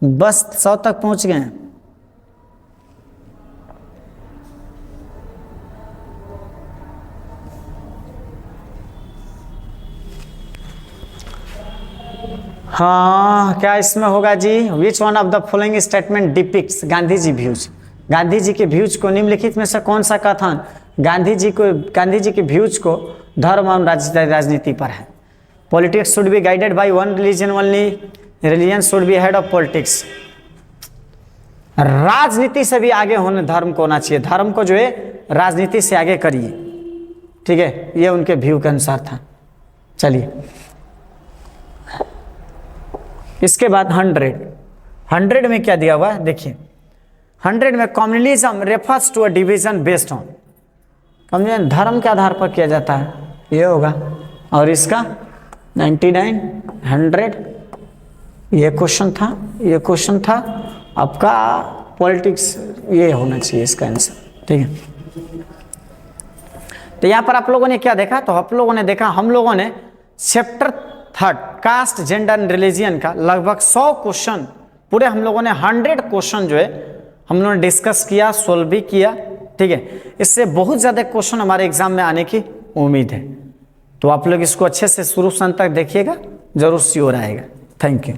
S1: बस 100 तक पहुंच गए। हाँ क्या इसमें होगा जी? Which one of the following statement depicts Gandhi ji views? Gandhi ji के व्यूज को निम्नलिखित में से कौन सा कथन गांधी जी के व्यूज को धर्म और राजनीति पर है? Politics should be guided by one religion only, religion should be head of politics. राजनीति से भी आगे होने धर्म को होना चाहिए, धर्म को जो है राजनीति से आगे करिए, ठीक है, ये उनके व्यू के अनुसार था। चलिए इसके बाद 100 में क्या दिया हुआ है देखिए। 100 में communalism refers to a division based on, communalism धर्म के आधार पर किया जाता है, ये होगा। और इसका 99, 100 ये क्वेश्चन था आपका पॉलिटिक्स, ये होना चाहिए इसका आंसर, ठीक है। तो यहाँ पर आप लोगों ने क्या देखा, तो आप लोगों ने देखा हम लोगों ने chapter 3 caste gender and religion का लगभग 100 क्वेश्चन, पूरे हम लोगों ने 100 क्वेश्चन जो है हम लोगों ने डिस्कस किया, सोल्व भी किया। ठीक है, इससे बहुत ज़्यादा क्वेश्चन हमारे एग्जाम में आने की उम्मीद है। तो आप लोग इसको अच्छे से शुरू से अंत तक देखिएगा, जरूर श्योर आएगा। Thank you.